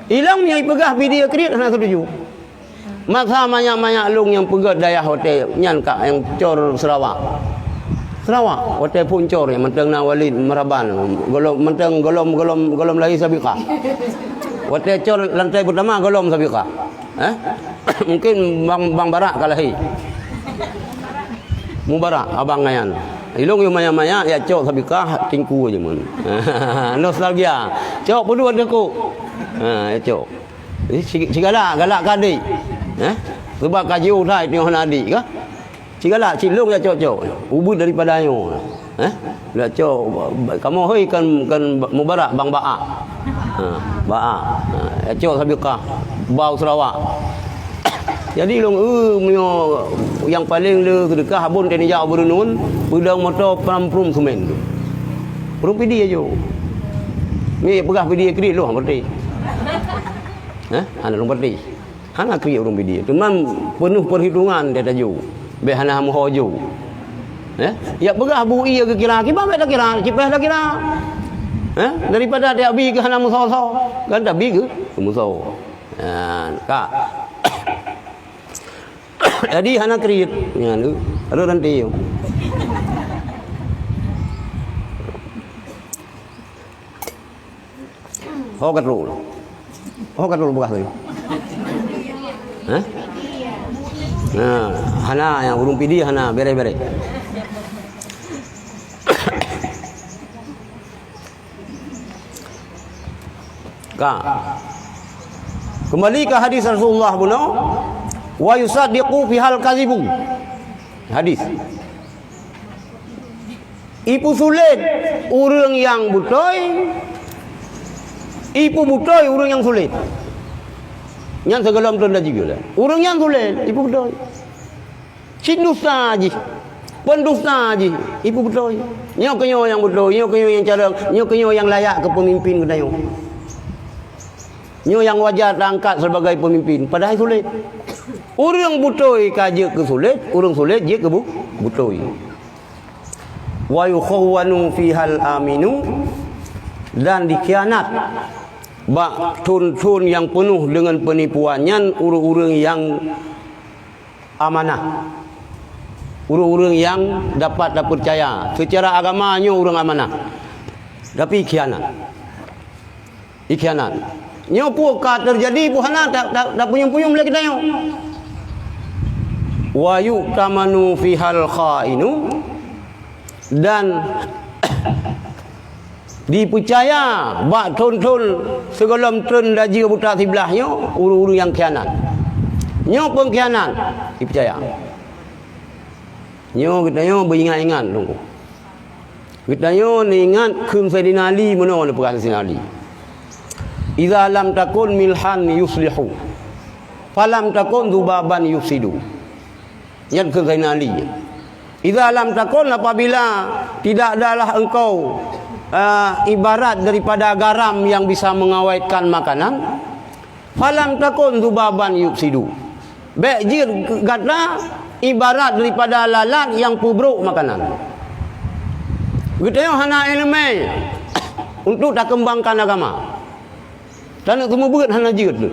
Ilang yang pegah Pedia krit hana setuju. Masa banyak-banyak long yang pegat daya hotel nyan kak yang cor Sarawak. Sarawak, hotel Puncor yang mentang Nawalin Meraban, golom lagi Sabiqah. Hotel Cor lantai pertama golom Sabiqah. Mungkin Bang Barak kalahi. Mubarak abang ngayan. Ilung yang maya-maya ya cok Sabiqah tingku aja mun. Nostalgia. Cok berdua deku. Ya cok. Cigala galak kadi. Sebab kajiu thai tengok adik kah? Cigala cilung ya cok-cok. Ubud daripada ayo. Lah cok kamu hei kan Mubarak Bang Baak. Baak. Ya cok Sabiqah. Bau Sarawak. Jadi long yang paling le kedekah abun teni jauh berunun, pedang motor pram-prum semen tu. Prum pidi aja. Ni pegah pidi kredit lu berarti. Anak long berarti. Hana kredit urung pidi. Teman penuh perhitungan dia taju. Be hana mu hojo. Ya pegah bui ke kira, kiba mek dak kira, cipeh dak kira. Daripada dia bi ke hana mu so-so. Kan dak bi ke mu so. Kak. Jadi hana kredit. Ya lu. Ada nanti yo. Ho katrul bekas tu. Hana yang urung pidi hana bere-bere. Kak. Kembali ke hadis Rasulullah buno. Wa yusaddiqu fi hal kadzibu. Hadis. Ipu sulit urang yang butoy. Ipu butoy urang yang sulit. Yang segalam tanda juga lah. Urang yang sulit ipu butoy. Cindusta aji. Pendusta aji ipu butoy. Nyo kenyo yang butoy, nyo kenyo yang cara, nyo kenyo yang layak ke pemimpin kedayo. Nyo yang wajar diangkat sebagai pemimpin padahal sulit. Urang butoy kaje ke sulit, urang sulit je ke butoy. Wa yukhawwanu fihal aminu, dan dikhianat bak tun-tun yang penuh dengan penipuannya urang-urang yang amanah. Urang-urang yang dapat percaya. Secara agamanya urang amanah. Tapi khianat. Ikhianat. Nyo puka terjadi buhana tak punyung-punyung lagi dayo. Wa yu'tamanu fihal khainu, dan dipercaya bak tun-tun segalam tun daji buta sebelah uru-uru yang khianat. Nyo pengkhianat dipercaya. Nyo kita beringat-ingat tunggu. Kita ni ingat kum Sayyidina Ali mana perkara Sayyidina Ali. Idza lam takun milhan yuslihu, falam takun dubaban yufsidu. Yang ke Sayyidina Ali. Idza lam takun, apabila tidak adalah engkau ibarat daripada garam yang bisa mengawetkan makanan, falam takun dubaban yufsidu. Bejir gata ibarat daripada lalat yang pubruk makanan. Kita hana ilmu untuk tak kembangkan agama. Dan semua berat hana jid tu.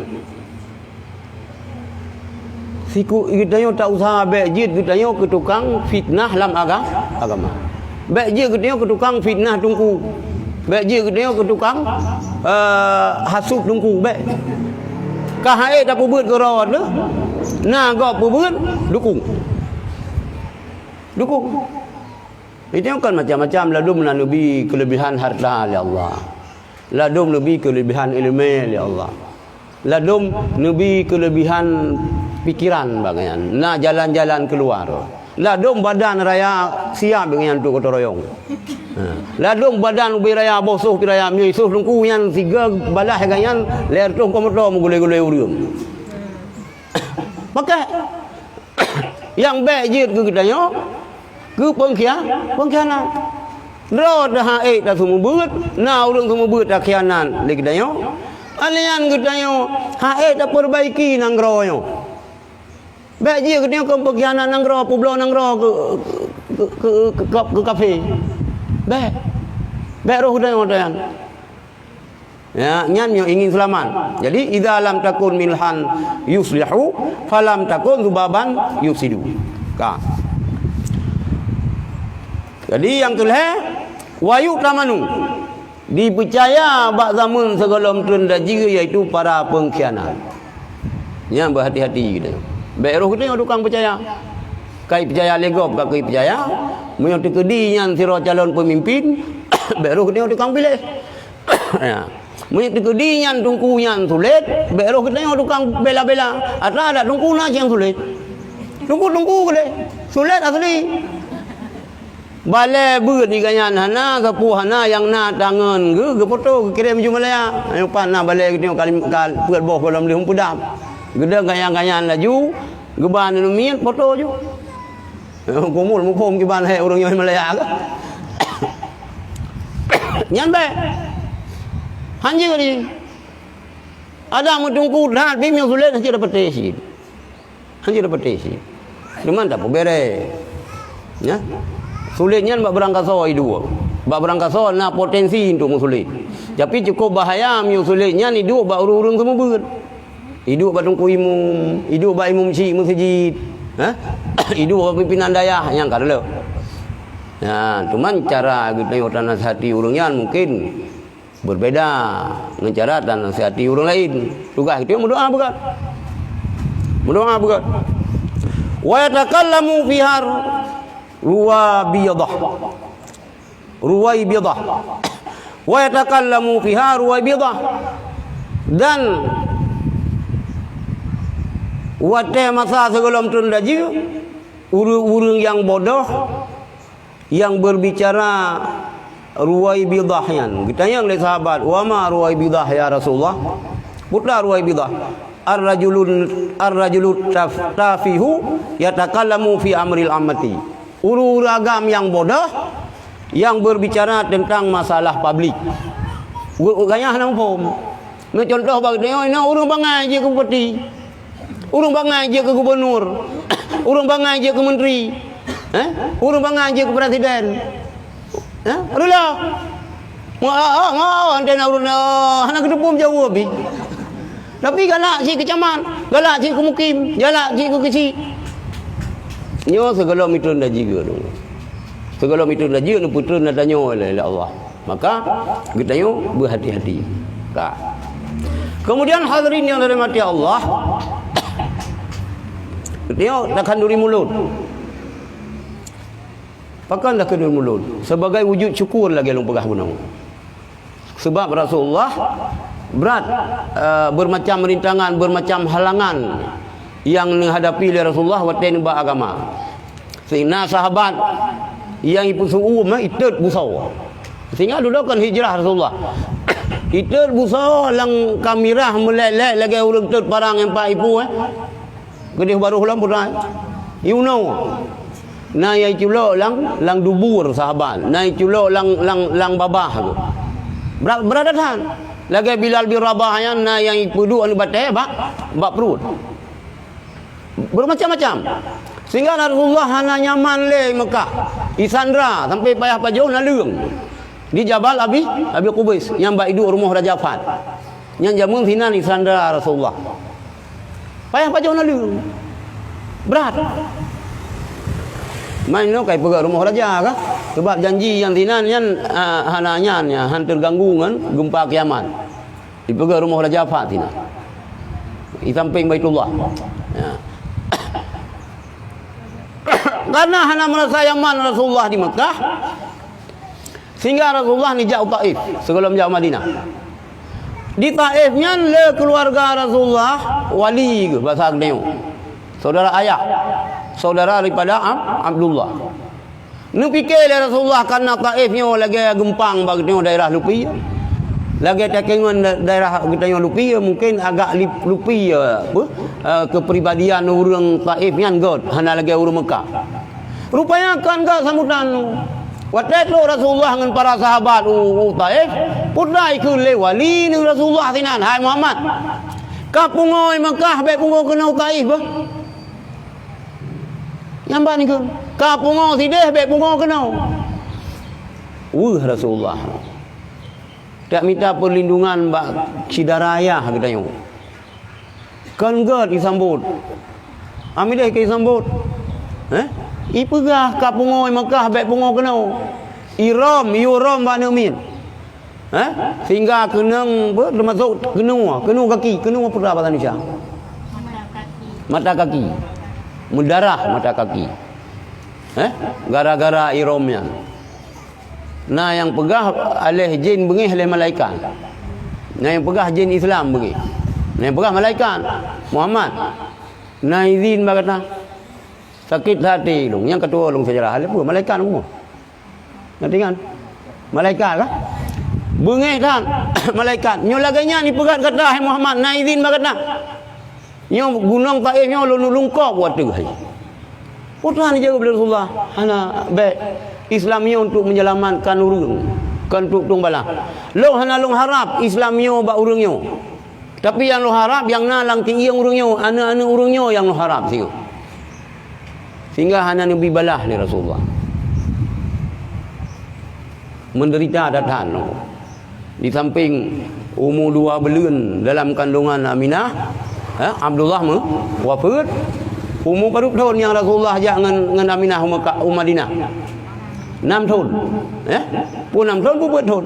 Siku kita tak usaha bejid, kita ke tukang fitnah dalam agama. Bejid kita ke tukang fitnah tungku. Bejid kita ke tukang hasut tungku. Bej. Kahai tak pubut ke rawat tu. Nah, gak pubut dukung. Itu kan macam-macam ladum nabi kelebihan harta oleh Allah. Ladum nabi kelebihan ilmu oleh Allah. Ladum nabi kelebihan pikiran bagian. Nah jalan-jalan keluar. Ladum badan raya siap dengan tu kota royong. Ladum badan ubi raya bosuh pi raya misuh lungku yang tiga balah ganyan leer tu komoto mugule-gule urium. Maka yang baik je ke kita ke pengkhianat. Ro dah dah semua beut, nah urang semua beut dah khianat le kita alian kita dah perbaiki nang ro yo. Baik je kita ke pengkhianat nang ro pulau nang ro ke kafe. Baik roh dah yang ya, nyan yang ingin selamat. Jadi idza lam takun milhan yuslihu falam takun zubaban yufsidu. Jadi yang kelih wayu tamanu dipercaya bak zaman sebelum tunda juga, iaitu para pengkhianat. Nya berhati-hati kita. Baik roh kita tukang percaya. Kai percaya legop ka kai percaya. Mun tekedi nyan sira calon pemimpin, baik roh kita tukang pilih. Ya. Mun tekedi nyan tungku nyan sulit, baik roh kita tukang bela-bela. Ada tungku na yang sulit. Tungku ke sulit asli. Balai beut ni ganyan hana sapu hana yang na tangan ge foto ke kirim jumlah ya. Ayo pan na balai tengok kali puat boh dalam dia pudam. Gede ganyan-ganyan laju, geban nu mian foto ju. Komul mu kom ki ban hai orang yang Malaya ke. Nyan be. Hanje ni. Ada mu tungku dah bim yang sulit hanje dapat tesi. Hanje dapat tesi. Cuman tak bere. Ya. Sulitnya bak berangkat so hidup. Bak berangkat so na potensi untuk musulit. Tapi cukup bahaya mu sulitnya ni hidup bak urung-urung semua beut. Hidup bak tungku imum, hidup bak imum ci masjid. Ha? Hidup bak pimpinan dayah yang kada. Ya, cuman cara kita yo nasihati urangnya mungkin berbeda dengan cara dan nasihati orang lain. Tugas kita berdoa begat. Berdoa begat. Wa yatakallamu fiha ruwaibidah. Wa yatakallamu fiha ruwaibidah. Dan wate masa sebelum tunda ji urang yang bodoh yang berbicara ruwaibidahyan. Kita yang oleh sahabat, "Wa ma ruwaibidah ya Rasulullah?" Putra ruwaibidah. Ar-rajulu tafihu yatakallamu fi amril ammati. Uragam yang bodoh yang berbicara tentang masalah publik. Gaya hang pom. Contoh bagi dia, orang bangai je ke bupati. Orang bangai je ke gubernur. Orang bangai je ke menteri. Orang bangai je ke presiden. Adulah. Antena urun anak kedepum jauh habis. Tapi galak si kecaman, galak si kemukim, galak si ke kecil. Nyo segala mitun dah jiga tu. Segala mitun dah jiga nu putun dah nyo oleh Allah. Maka kita nyo berhati-hati. Ka. Kemudian hadirin yang dirahmati Allah, dia dah kanduri mulut. Pakan dah kanduri mulut sebagai wujud syukur lagi long pegah gunung. Sebab Rasulullah berat bermacam rintangan, bermacam halangan yang menghadapi oleh Rasulullah waktu nubah agama. Sehingga sahabat yang ipu su'um itut busau. Sehingga dulu kan hijrah Rasulullah. Itut busau lang kamirah melelek lagi urang tut parang yang pak ipu Gedih baru ulang pernah. You know. Na yai culo lang dubur sahabat. Na culo lang babah tu. Beradatan. Lagi Bilal bin Rabah na yang ipudu anu bateh bak perut. Bermacam-macam. Sehingga Rasulullah hana nyaman le Mekah. Isandra sampai payah pajau na leung. Di Jabal Abi Qubais yang bak hidup rumah Raja Fat. Yang jamun sinan Isandra Rasulullah. Payah pajau na leung. Berat. Main no kai pegak rumah raja kah? Sebab janji yang sinan yang hananya han terganggu kan gempa kiamat. Di pegak rumah Raja Fat tina. Di samping Baitullah. Ya. Karena hana merasa nyaman Rasulullah di Mekah, sehingga Rasulullah ni jauh Taif sebelum jauh Madinah. Di Taifnya le keluarga Rasulullah wali ke bahasa Agnew. Saudara ayah, saudara daripada Abdullah. Nu fikir le Rasulullah karena Taifnya lagi gempang bagi tengok daerah Lupi. Lagi tekengan daerah kita yang Lupi mungkin agak Lupi kepribadian orang Taifnya god hana lagi orang Mekah. Rupanya kan gak sambutan waktu itu Rasulullah dengan para sahabat Taif putrai ke le wali ni Rasulullah sinan hai Muhammad. Ka pungoi Mekah baik pungoi kena Taif bah. Nyamban ni ke ka pungoi sideh baik pungoi kena. Rasulullah tak minta perlindungan bak Cidaraya katanya. Kan god disambut. Amilih ke disambut. I pegah ka pungoi Mekah baik pungo kena. Iram bana min. Sehingga kenang termasuk kenung kaki, kenung apa bahasa Indonesia? Mata kaki. Mendarah mata kaki. Gara-gara iramnya. Nah yang pegah alih jin bengih alih malaikat. Nah yang pegah jin Islam bengih. Nah yang pegah malaikat Muhammad. Nah izin berkata sakit hati dong. Yang kedua dong sejarah alih pun malaikat semua. Nanti kan malaikat lah. Bengih kan malaikat. Nyo laganya ni pegat kata hai Muhammad. Nah izin berkata. Nyo gunung Taif nyo lungkop buat tu hai. Putra ni jaga Rasulullah. Hana baik Islamnya untuk menyelamatkan urang. Kan tung balang. Long hana long harap Islamnya ba urangnya. Tapi yang long harap yang nalang tinggi yang urangnya, anak-anak urangnya yang long harap sehingga hana nabi balah ni Rasulullah. Menderita datang. Di samping umur 2 bulan dalam kandungan Aminah, Abdullah wafat. Umur berapa tahun yang Rasulullah ajak dengan Aminah Madinah? 6 tahun. Pun 6 tahun, pun 4 tahun.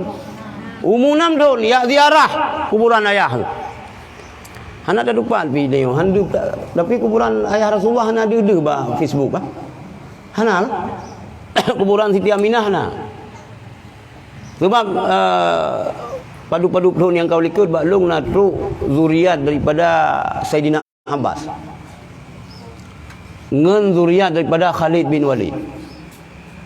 Umur 6 tahun, ya ziarah kuburan ayah. Hana ada lupa video. Tapi kuburan ayah Rasulullah hana ada ba Facebook bah. Hana lah. Kuburan Siti Aminah hana. Sebab padu-padu tahun yang kau likut baklung natru zuriat daripada Sayyidina Abbas. Ngen zuriat daripada Khalid bin Walid.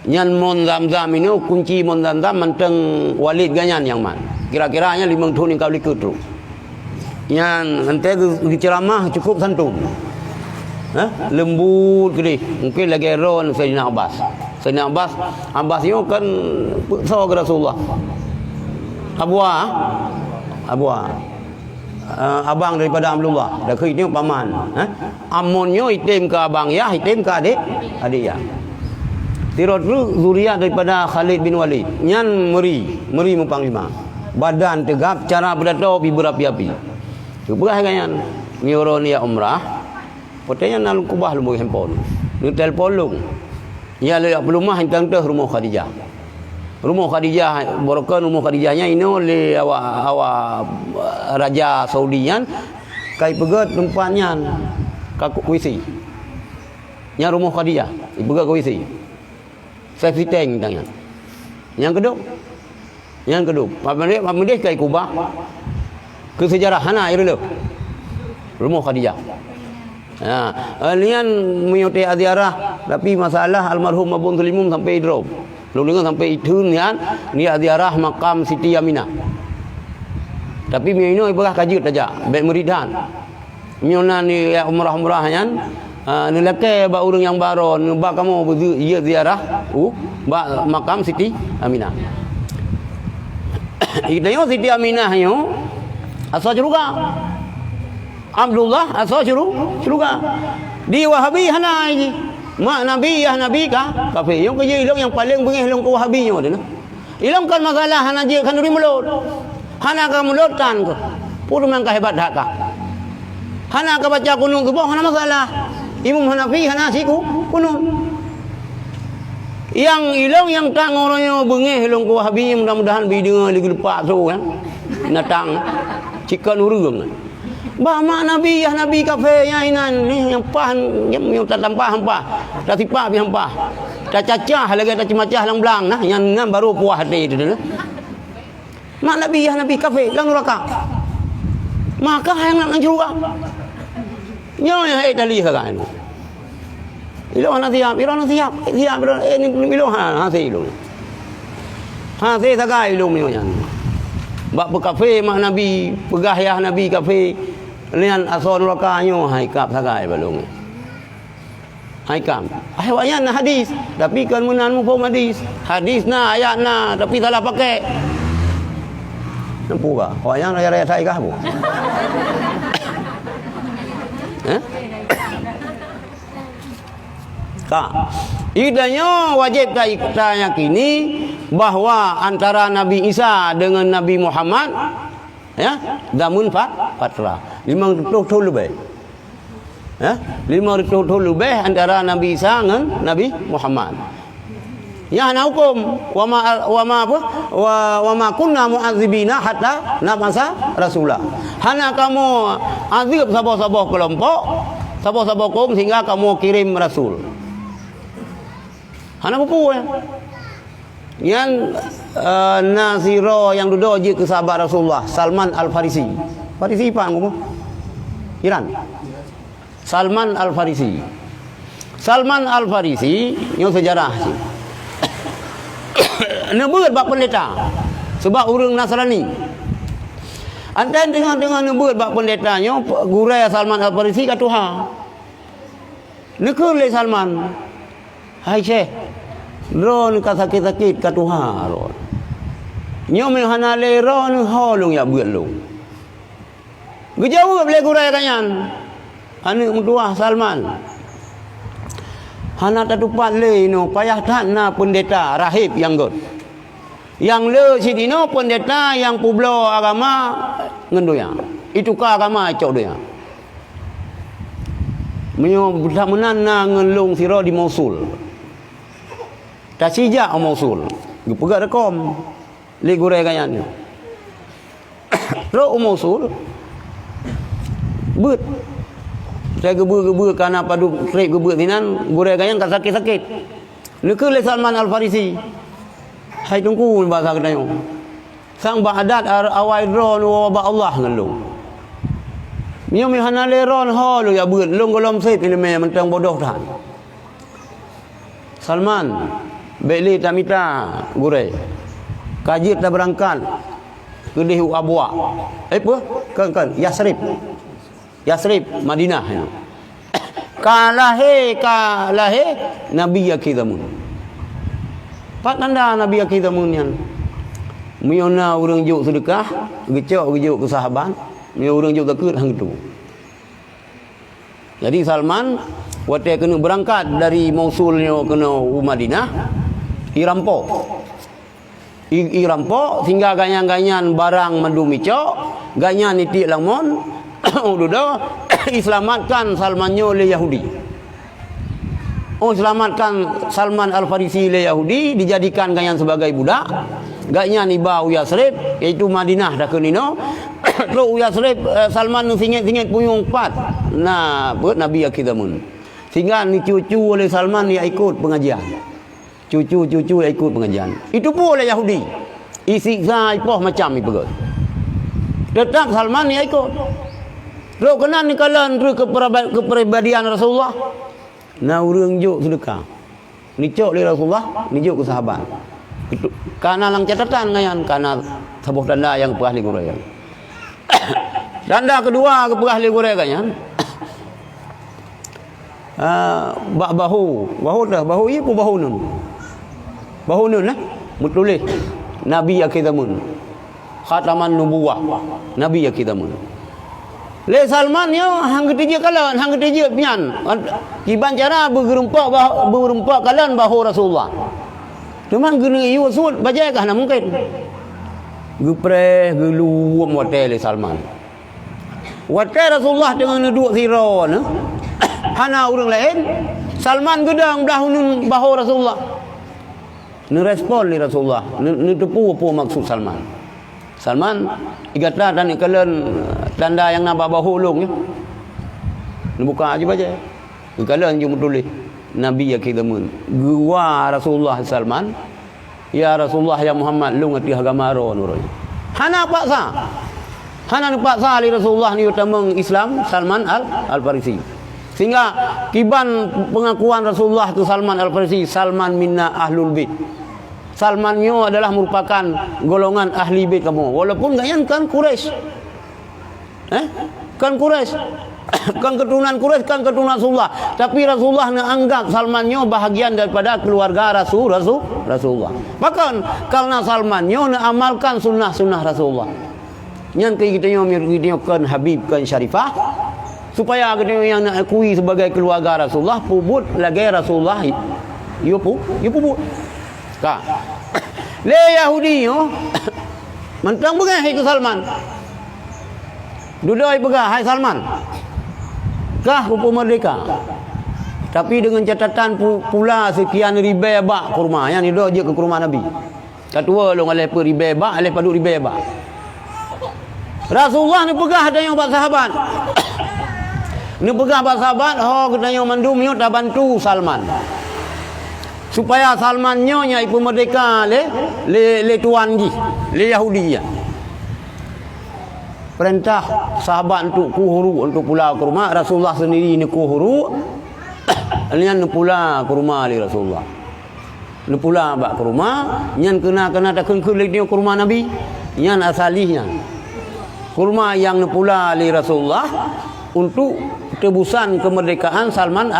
Nyan mon zam-zam ini kunci mon zam-zam menteng Walid ganyan yang man. Kira-kiranya 5 tahun yang kau likut tu. Nyan ente ceramah cukup santun. Lembut gede. Mungkin lagi ron Sayyidina Abbas. Sayyidina Abbas itu kan sahabat ke Rasulullah. Abang daripada Abdullah. Dah ke itu paman. Amonnya itim ke abang ya, itim ke adik ya. Tirotru zuriat daripada Khalid bin Walid. Nyan meri mempanglima. Badan tegap, cara berdato berapi-api. Keberah ganyan. Ngiron ya umrah. Potenya nalung kubah lumui handphone. Lu telefon lung. Ya le pelumah hintang teh rumah Khadijah. Rumah Khadijah, borokan rumah Khadijahnya ini oleh awak Raja Saudian kai pegat tempatnya kakuk WC. Nya rumah Khadijah, pegat ke WC. Safety tank tangan. Yang kedua, pamilih kai Kubah. Ke sejarah hana air lu. Rumah Khadijah. Lian menyuti ziarah tapi masalah almarhum Abun Sulimum sampai drop. Lalu dengan sampai itu ni ziarah makam Siti Aminah. Tapi mino ibadah kaji saja, baik muridan. Miona ni umrah yan, ni leke ba urang yang baron, ba kamu iya ziarah, ba makam Siti Aminah. Idayo Siti Aminah yo asal juga. Abdullah asal juga. Di Wahabi hana ini. Mak Nabi ya Nabi kah? Kafe yang kerja ilong yang paling bengih ilong ke Wahabinya dia. Ilong kan masalah hana je kan mulut. Hana ka mulut kan ke. Puru man ka hebat hak ka. Hana ka baca kunung ke hana masalah. Imam Hanafi hana siku kunung. Yang ilong yang tang orangnya bengih ilong ke Wahabi mudah-mudahan bideng lagi lepak so kan. Natang cikan urang. Bah mak Nabi ya Nabi kafe ya inan ni yang pahan yang tak tampah hampah. Tak tipak pi hampah. Tak cacah lagi tak cimacah lang blang nah yang ngam baru puas hati itu dah. Mak Nabi ya Nabi kafe lang neraka. Maka yang nak juga. Nyo yang tali kan. Ilo ana siap, siap ni ilo ha ilo. Ha sagai ilo ni yang. Bak kafe mak Nabi, pegah ya Nabi kafe. Lian asal rakaanyo haikap sagai balung. Haikam. Ayat na hadis, tapi kan menan mu pom hadis. Hadis na ayat na tapi salah pakai. Nampu ka? Ayat raya-raya sai kah bu? Ka. Idanya wajib kita yakini bahwa antara Nabi Isa dengan Nabi Muhammad ya, damun fatrah. 50 tahun lebih. Ya, 500 tahun lebih antara Nabi Isa dengan Nabi Muhammad. Ya ana hukum wa ma kunna mu'adzibina hatta nab'asa rasula. Hana kamu azib sabah-sabah kelompok, sabah-sabah kaum sehingga kamu kirim rasul. Hana buku ya. Yang Nasiro yang duduk je ke sahabat Rasulullah, Salman Al-Farisi. Farisi apa kamu? Iran. Salman Al-Farisi. Salman Al-Farisi yang sejarah sih. Nebut bab pendeta. Sebab orang Nasrani. Antan dengan nebut bab pendetanya, gurai Salman Al-Farisi kat Tuhan. Nekul le Salman. Hai Syekh. Ron ka sakit-sakit kat Tuhan ron. Nyo men hana le ron holong ya buat lu. Gejauh boleh gurai kanyan. Anu mutuah Salman. Hana tatupat le no payah tak na pendeta rahib yang god. Yang le sidino pendeta yang publo agama ngendoya. Itu ka agama cok dia. Menyo bersamanan na ngelung sira di Mosul. Tak sijak Mosul. Gepegak rekom. Le gurai kanyan. Ro Mosul. But saya gebu-gebu karena padu trip gebu tinan gurai gayang tak sakit-sakit. Nekul Salman Al-Farisi. Hai tunggu bahasa kedayo. Sang ba'adat awai ron wa ba Allah ngelung. Mio mi hanale ron holu ya beut lung golom sip ini me mentang bodoh dah. Salman beli tamita gurai. Kajit dah berangkat ke Dehu Abwa. Apa? Kan Yasrib, Madinah. Kalahe Nabi Yakidamun. Pak tanda Nabi Yakidamun yang miona orang juk sedekah, gecok ke sahabat, mio orang juk takut hang tu. Jadi Salman waktu kena berangkat dari Mosulnya kena Madinah, irampok. Irampok sehingga ganyan-ganyan barang mendumi cok, ganyan itik lamon. Udah selamatkan Salmannya oleh Yahudi. Selamatkan Salman Al-Farisi oleh Yahudi, dijadikan ganyan sebagai budak. Ganyan iba Yasrib, iaitu Madinah dah kenino. Lo Yasrib Salman singit-singit puyung 4. Nah, buat Nabi Yakidamun. Sehingga ni cucu oleh Salman dia ikut pengajian. Cucu-cucu dia ikut pengajian. Itu pun oleh Yahudi. Isiksa ipoh macam ni pegot. Tetap Salman dia ikut. Lo kena ni kalan tu kepribadian Rasulullah. Na urang juk sedekah. Ni cok le Rasulullah, ni juk ke sahabat. Itu karena lang catatan ngayan karena sebuah tanda yang perah li gurai. Tanda kedua ke perah li gurai kanyan. Bahu iya pun bahu nun lah. Mutulis Nabi Yakidamun. Khataman nubuwah. Nabi Yakidamun. Le Salman yo hang ketiga kalan, hang ketiga pian. Kiban cara berempak kalan bahu Rasulullah. Cuman gini yu sud bajai kah na mungkin. Gepre geluam wate le Salman. Wate Rasulullah dengan duduk sira na. Hana orang lain. Salman gedang belahun bahu Rasulullah. Ni respon li Rasulullah. Ni tepu apa maksud Salman. Salman igata dan ikalan tanda yang nampak bahu ulung ya. Ni buka aja baca. Ikalan jum tulis Nabi Yakidamun. Gua Rasulullah Salman. Ya Rasulullah ya Muhammad lu ngati agama ro nuroi. Hana paksa. Hana paksa li Rasulullah ni utamang Islam Salman Al-Farisi. Sehingga kiban pengakuan Rasulullah tu Salman Al-Farisi, Salman minna ahlul bait. Salmannya adalah merupakan golongan ahli bait kamu. Walaupun ganyan kan Quraisy. Kan Quraisy. Kan keturunan Quraisy, kan keturunan Rasulullah. Tapi Rasulullah menganggap Salmannya bahagian daripada keluarga Rasulullah. Bahkan karena Salmannya mengamalkan sunnah-sunnah Rasulullah. Yang kita kan Habib kan Syarifah supaya kita yang nak akui sebagai keluarga Rasulullah pubut lagi Rasulullah. Yo pubut. Ka. Le Yahudi yo. Mentang begah itu Salman. Duduk pegah hai Salman. Kah rupa merdeka. Tapi dengan catatan pula sekian ribu bak kurma. Yang ni dah je ke kurma Nabi. Ketua long alai per ribu bak, alai padu ribu bak. Rasulullah ni pegah dan yang bak sahabat. Ni pegah bak sahabat, ho kita yang mandum yo dah bantu Salman. Supaya Salman nyo nya ipu merdeka le tuan gi, le Yahudi ya. Perintah sahabat untuk kuhuru untuk pula kurma, Rasulullah sendiri ni kuhuru. Alian pula kurma li Rasulullah. Ni pula bak kurma, nyan kena tak kun le kurma Nabi. Nyan asalihnya. Kurma yang pula li Rasulullah untuk tebusan kemerdekaan Salman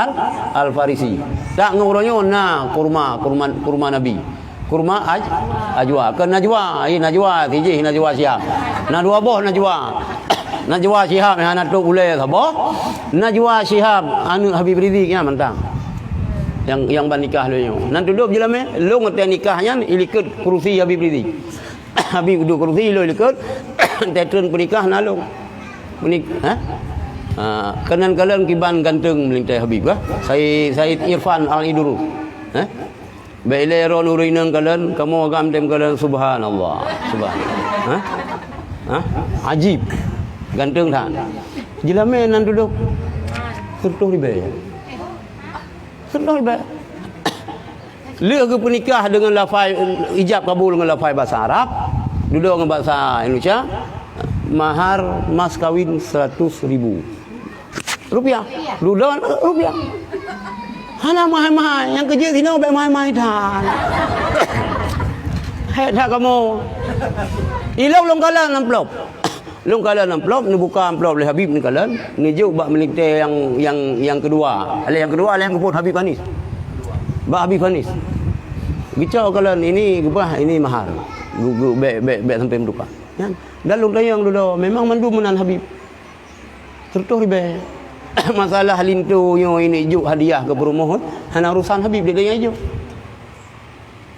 Al-Farisi. Tak ngurunyo na kurma Nabi. Kurma ajwa. Ke najwa, najwa tiji najwa siap. Na dua boh najwa. Najwa Shihab yang anak tu boleh sabar. Najwa Shihab anu Habib Rizik nya mentang. Yang nikah lu. Nan duduk je lama, lu ngerti nikahnya ilikut kerusi Habib Rizik. Habib duduk kerusi lu ilikut. Tetun pernikah nalung. Kanan-kanan kiban ganteng melintai Habib kah? Said Irfan Al-Iduru. Bailero nurinang kalian, kamu agam tem kalian subhanallah. Ajib. Ganteng tak? Jilame nan duduk. Sertuh ribe. Sertuh ribe. Leh ke pernikah dengan lafaz ijab kabul dengan lafaz bahasa Arab, duduk dengan bahasa Indonesia. Mahar mas kawin 100.000 rupiah. Duduk rupiah. Hana mahal-mahal. Yang kerja sini baik mahal-mahal dah. Hei tak kamu. Ilau long kalan amplop. Long kalan amplop ni buka amplop oleh Habib ni kalan. Ni juk bak melintai yang kedua. Yang kedua yang keput Habib Hanis. Bak Habib Hanis. Gicau kalan ini gebah ini mahal. Baik sampai menduka. Kan? Dalam tayang dulu memang mandu menan Habib. Tertuh ribe. Masalah lintu yo ini juk hadiah ke perumahan. Hana urusan Habib dia tayang juk.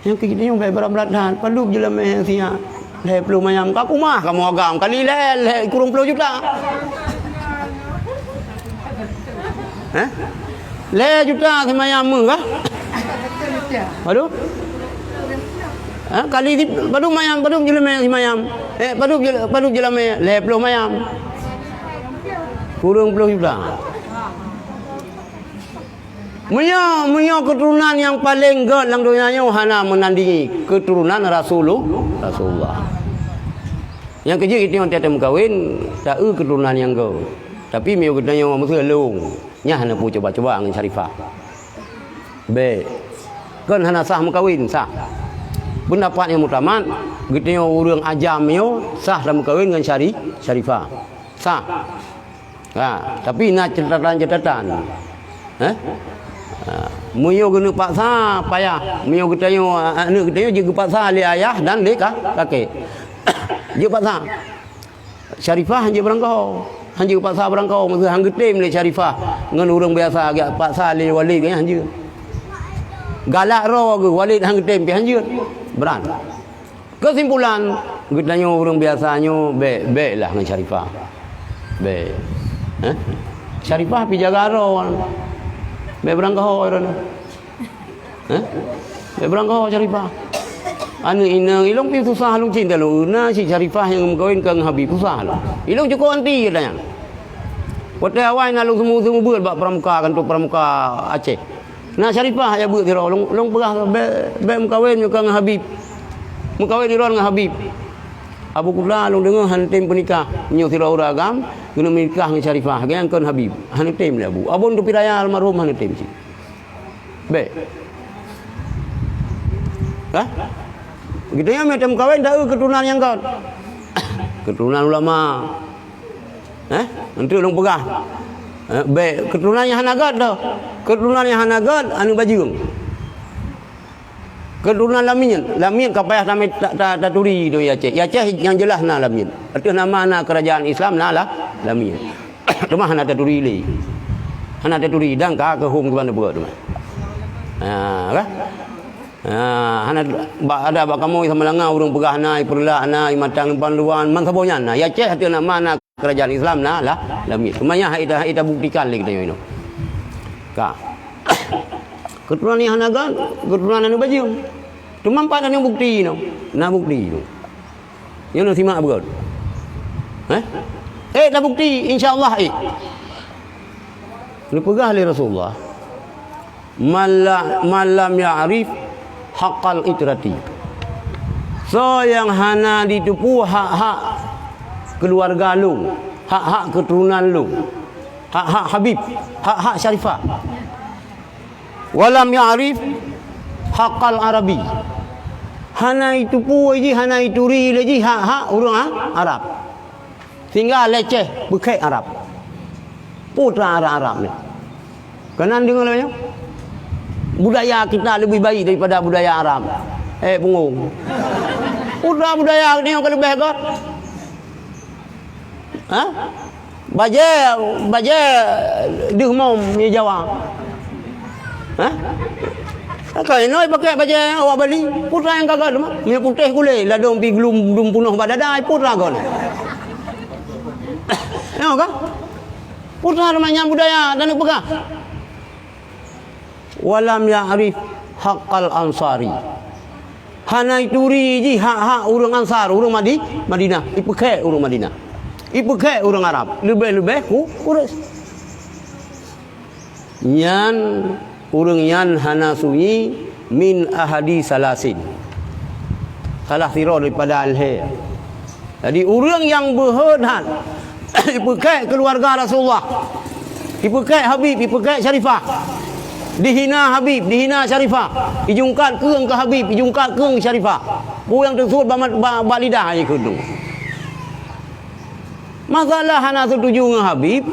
Yang kita yang baik berat-berat dan perlu je lama sia. Leh perlu mayam kaku mah kamu agam kali leh kurung 10 juta. Leh juta si mayam kah? Aduh. Kali padu mayam padu je lama si mayam. Padu je lama leh 10 mayam. Kurung 10 juta. Punya keturunan yang paling god dalam dunia hana menandingi keturunan Rasulullah. Yang kerja kita yang tiada mengkawin tak keturunan yang god. Tapi mio kita yang mesti long. Nya hana pu coba-coba dengan Syarifah. B. Kan hana sah mengkawin sah. Pendapat yang mutamat kita yang urang ajam mio sah dalam mengkawin dengan Syarifah. Sah. Tapi nak catatan. Muyo guna paksa payah. Muyo kita yo anak kita yo juga paksa le ayah dan le kakek. Dia paksa. Syarifah hanya berangkau. Hanya paksa berangkau masa hang getem le Syarifah dengan orang biasa agak paksa le walid kan hanya. Galak ro ke walid hang getem pi hanya. Beran. Kesimpulan kita yo orang biasanya baik lah dengan Syarifah. Baik. Syarifah pi jaga ro. Baik berangkau orang. Baik berangkau Syarifah. Anu ina ilong pi susah lu cinta lu. Na si Syarifah yang mengkawin kang Habib susah lu. Ilong cukup anti katanya. Waktu awal na lu semua buat bak pramuka kan tu pramuka Aceh. Na Syarifah ya buat tiro long pegah baik mengkawin kang Habib. Mengkawin di dengan Habib. Abu Kubla long dengar hantim pernikah nyo tiro uragam guna menikah dengan Syarifah yang kan Habib. Hantim le Abu. Abon tu piraya almarhum hantim si. Baik. Kita yang macam kawin dah keturunan yang kau. Keturunan ulama. Nanti long pegah. Baik, keturunan yang hanagat dah. Keturunan yang hanagat anu bajung. Keturunan Lamin kapayah sampai tak turi tu Aceh. Aceh yang jelas na Lamin. Artinya nama na kerajaan Islam na lah Lamin. Cuma hana tak turi le. Hana tak turi dan ka ke hum ke mana buat tu. Kan? Hana ada bak kamu sama langau urang pegah na perlah na matang panduan man sabonya na. Aceh artinya nama na kerajaan Islam lah lamit. Kemanya ita buktikan lagi kita ini. Ka. Keturunan ni hanagan, keturunan anu baju. Cuma empat anu bukti no. Na bukti tu. Yang nak simak berkat. Dah bukti insya-Allah Lu pegah oleh Rasulullah. Malam ya'rif haqqal itrati. So yang hana ditipu hak-hak keluarga lu, hak-hak keturunan lu, hak-hak Habib, hak-hak Syarifah. Walam ya'rif haqqal arabi. Hana itu pu je, hana itu ri je hak-hak orang Arab. Tinggal leceh bukai Arab. Putra Arab ni. Kanan dengar namanya? Budaya kita lebih baik daripada budaya Arab. Pengung. Putra budaya ni yang lebih baik. Baje dia mau ni Jawa. Kalau noi pakai baju awak Bali, putra yang kagak mah, ni putih kulit, lah dong pi glum punuh badadai putra kau ni. Tengok kan? Putra namanya budaya dan pegah. Walam ya'rif haqqal ansari. Hana ituri ji hak-hak orang Ansar, orang Madinah, ipakai orang Madinah. Ipakai orang Arab, lebih-lebih ku Quraisy. Nyan urang yan hana sunyi min ahadi salasin. Salah sira daripada al-hay. Jadi urang yang berhadap ipakai keluarga Rasulullah. Ipakai Habib, ipakai Syarifah. Dihina Habib, dihina Syarifah. Ijungkat keung ke Habib, ijungkat keung Syarifah. Ku yang tersebut balidah aja kudu. Masalah hana setuju dengan Habib,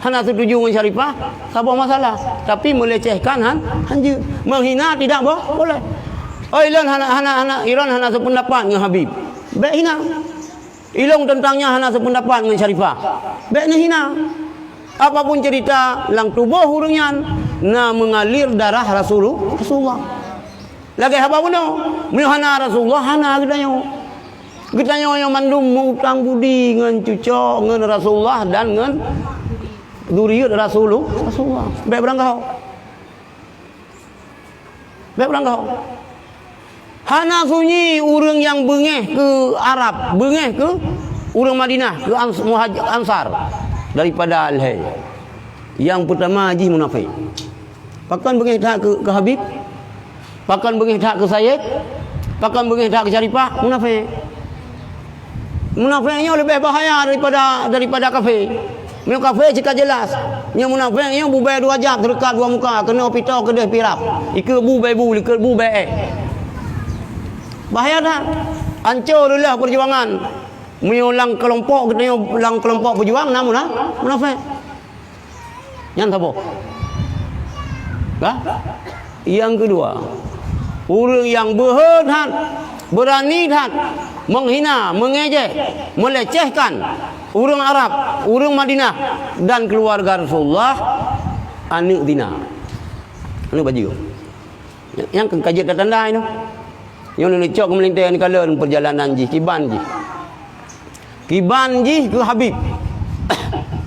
hana setuju dengan Syarifah, tak apa masalah. Tapi melecehkan hanya menghina tidak boleh. Iran hana sependapat dengan Habib. Baik hina. Ilong tentangnya hana sependapat dengan Syarifah. Baik ni hina. Apapun cerita lang tubuh urangnya na mengalir darah Rasulullah. Lagi apa pun hana Rasulullah hana kita yang mandum mengutang budi dengan cucuk dengan Rasulullah dan dengan zuriat Rasulullah. Baik berangkau. Hana sunyi urang yang bengeh ke Arab, bengeh ke urang Madinah, ke Ansar daripada Al-Hay. Yang pertama haji munafik. Pakan bengeh tak ke Habib? Pakan bengeh tak ke Sayyid? Pakan bengeh tak ke Syarifah? Munafik. Munafiknya lebih bahaya daripada kafir. Yang kafir cakap jelas. Yang munafiknya bubai dua jam terdekat dua muka, kena pitau kedeh pirap. Ika bubai bahaya dah. Hancur dululah perjuangan. Mengulang kelompok kita ulang kelompok berjuang namun munafik. Yang apa? Yang kedua, orang yang berhad, berani menghina, mengejek, melecehkan orang Arab, orang Madinah dan keluarga Rasulullah, anak zina. Anak baju. Yang kajian tanda itu. Yang ni cok melintai ni kala perjalanan kiban ke Habib.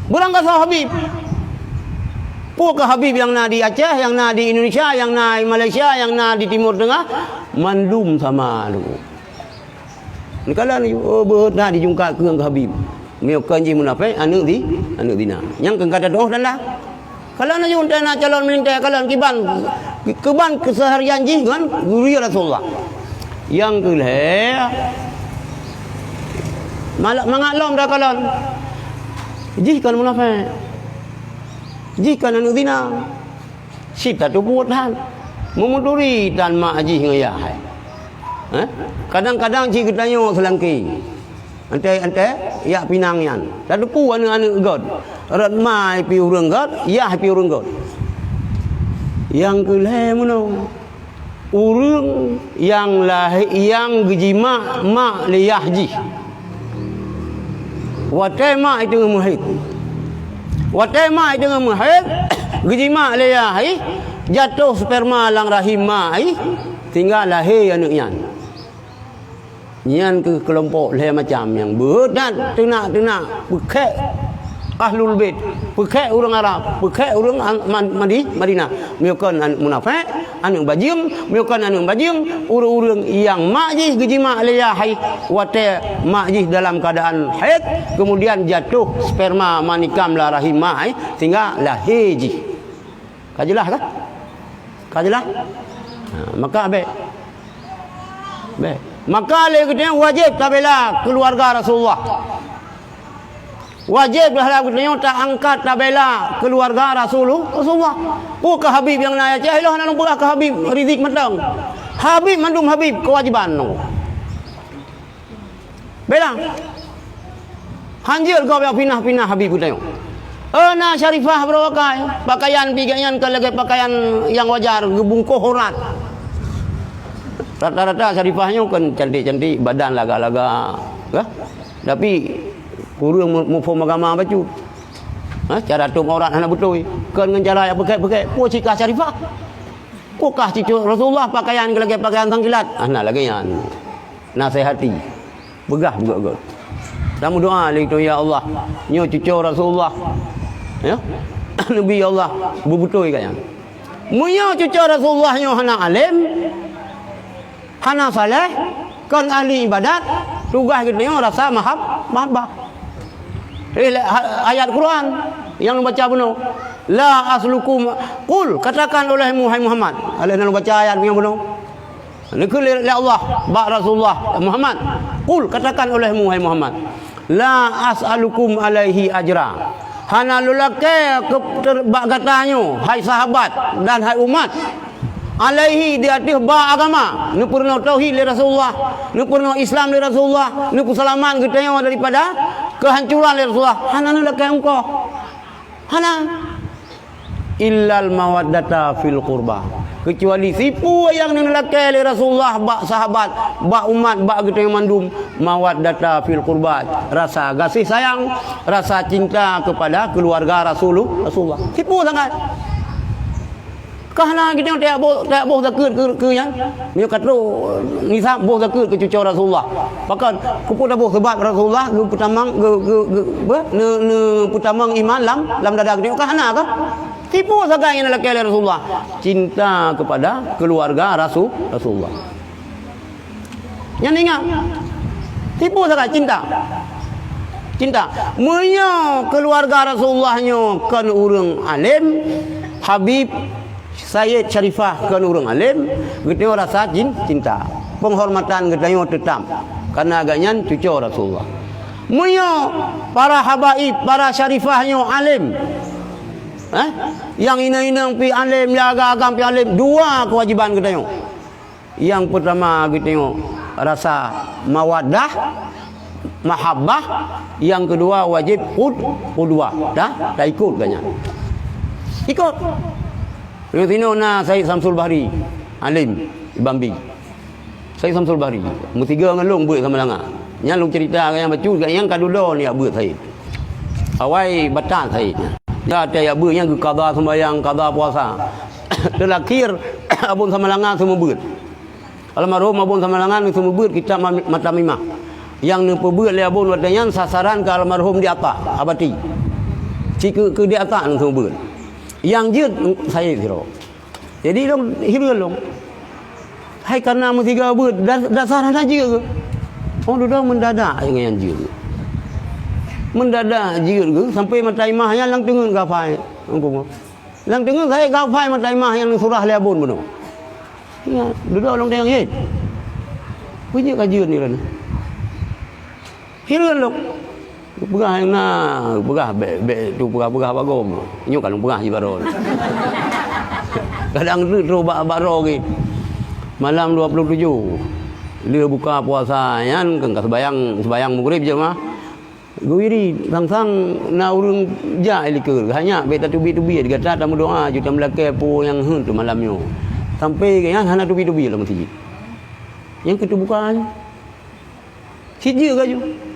Berangkat ke Habib. Ke Habib yang na di Aceh, yang na di Indonesia, yang na di Malaysia, yang na di Timur Tengah, mandum sama lu. Ni kala ni berdah dijungkat ke Habib. Mio kanji munafik anak dina. Yang kata doh dan lah. Kalau na junta na calon melintai kalau kiban keseharian ji kan guru Rasulullah. Yang kelih mengaklom dah kalau jika munafik jika anak zina sita tu buat memuturi dan mak haji ngayah. Kadang-kadang jika tanya selangki ante ya pinangyan dan pu anak god rat mai pi urang god ya pi urang god. Yang kelih muno urang yang lahir yang gejima mak liyah ji watema itu muhid gejima liyah jatuh sperma lang rahim mai tinggal lahir anaknya Nyan ke kelompok lain macam yang berat tenak bekek Ahlul Bait, bekek orang Arab, bekek orang Madinah. Mereka anu munafik, anu bajing, mereka anu bajing, orang-orang yang majlis gejima aliyahai wate majlis dalam keadaan haid, kemudian jatuh sperma manikam la rahimai sehingga lahiji. Kajelah kan? Kajelah. Maka baik. Maka lekatnya wajib tabela keluarga Rasulullah. Wajib dalam dunia tak angkat tak bela keluarga Rasulullah. Bukan Habib yang naya cahilah nak buka ke Habib rizik matang. Habib mandum Habib kewajiban no. Bela. Hanjil kau yang pinah-pinah Habib tengok. Ana syarifah berwakai, pakaian pigaian kalau pakaian yang wajar gebungkuh horat. Rata-rata syarifahnya kan cantik-cantik, badan laga-laga, ya? Tapi kurang mufhum agama baca. Cara tu orang anak betul. Kan dengan cara yang pakai-pakai po cikah syarifah. Pokah cucu Rasulullah pakaian ke lagi pakaian tangkilat. Nah lagi yang nasihati. Begah juga. Kamu doa itu ya Allah, nyo cucu Rasulullah. Ya. Nabi Allah betul kaya. Munyo cucu Rasulullah nyo hana alim. Hana saleh, kan ahli ibadat, tugas kita nyo rasa mahabbah. Ayat Quran yang baca benar la aslukum qul katakan olehmu hai Muhammad alaihi baca ayat yang benar nikul li Allah ba Rasulullah Muhammad qul katakan olehmu hai Muhammad la as'alukum alaihi ajra hana lulake katanya hai sahabat dan hai umat alaihi di atas ba agama nu purna tauhid li Rasulullah nu purna Islam li Rasulullah nu kesalaman kita daripada kehancuran li Rasulullah hana nu lakai engkau hana illal mawaddata fil qurba kecuali sipu yang nu lakai li Rasulullah ba sahabat ba umat ba kita mandum mawaddata fil qurba rasa kasih sayang rasa cinta kepada keluarga Rasulullah sipu sangat kahna kita tak boh zakut ke yang dia kata ngisap boh zakut ke cucu Rasulullah bahkan kupu dah boh sebab Rasulullah ge putamang ne putamang iman lam dadak dia kahna ka tipu sagai yang laki Rasulullah cinta kepada keluarga Rasulullah yang ingat tipu sagai cinta munyo keluarga Rasulullahnya kan urang alim Habib Sayyid Syarifah kan orang alim, kita rasa cinta, penghormatan kita tetap, karena agaknya cucu Rasulullah. Munyo para habaib, para syarifahnya alim, yang ina-ina pi alim, jaga agam pi alim, dua kewajiban kita. Yang pertama kita rasa mawaddah, mahabbah, yang kedua wajib qudwah, dah ikut banyak, ikut. Yang tino na Said Samsul Bahri alim Bambi. Said Samsul Bahri mutiga ngalung buat sama langa. Nya long cerita yang bacu yang kadudo ni buat Said. Awai batal Said. Ya ada ya buat yang qada sembahyang, qada puasa. Terakhir abun sama langa semua buat. Almarhum abun sama langa semua buat kita mata mimah. Yang nu buat le abun wadanya sasaran ke almarhum di atas abati. Cik ke di atas semua buat. Yang jut saya hero. Jadi dong hero dong. Hai karena mutiga buat dasar saja ke. Oh dah mendadak dengan yang jut. Mendadak jut ke sampai mata imahnya lang tengun gafai. Lang tengun saya gafai mata imah yang surah liabun benar. Ya, duduk long tengok hit. Punya kajian ni kan. Hero dong. Pegah yang nak pegah tu pegah bagom nyuk kan pegah ji baro kadang tu baro ke malam 27 dia buka puasa yan kan sembayang maghrib je mah guiri sang-sang na urang ja ilike hanya beta tubi-tubi dia kata tamu doa juta melake pu yang hun tu malamnya sampai ke yang hana tubi-tubi lah masjid yang kita buka siji gaju.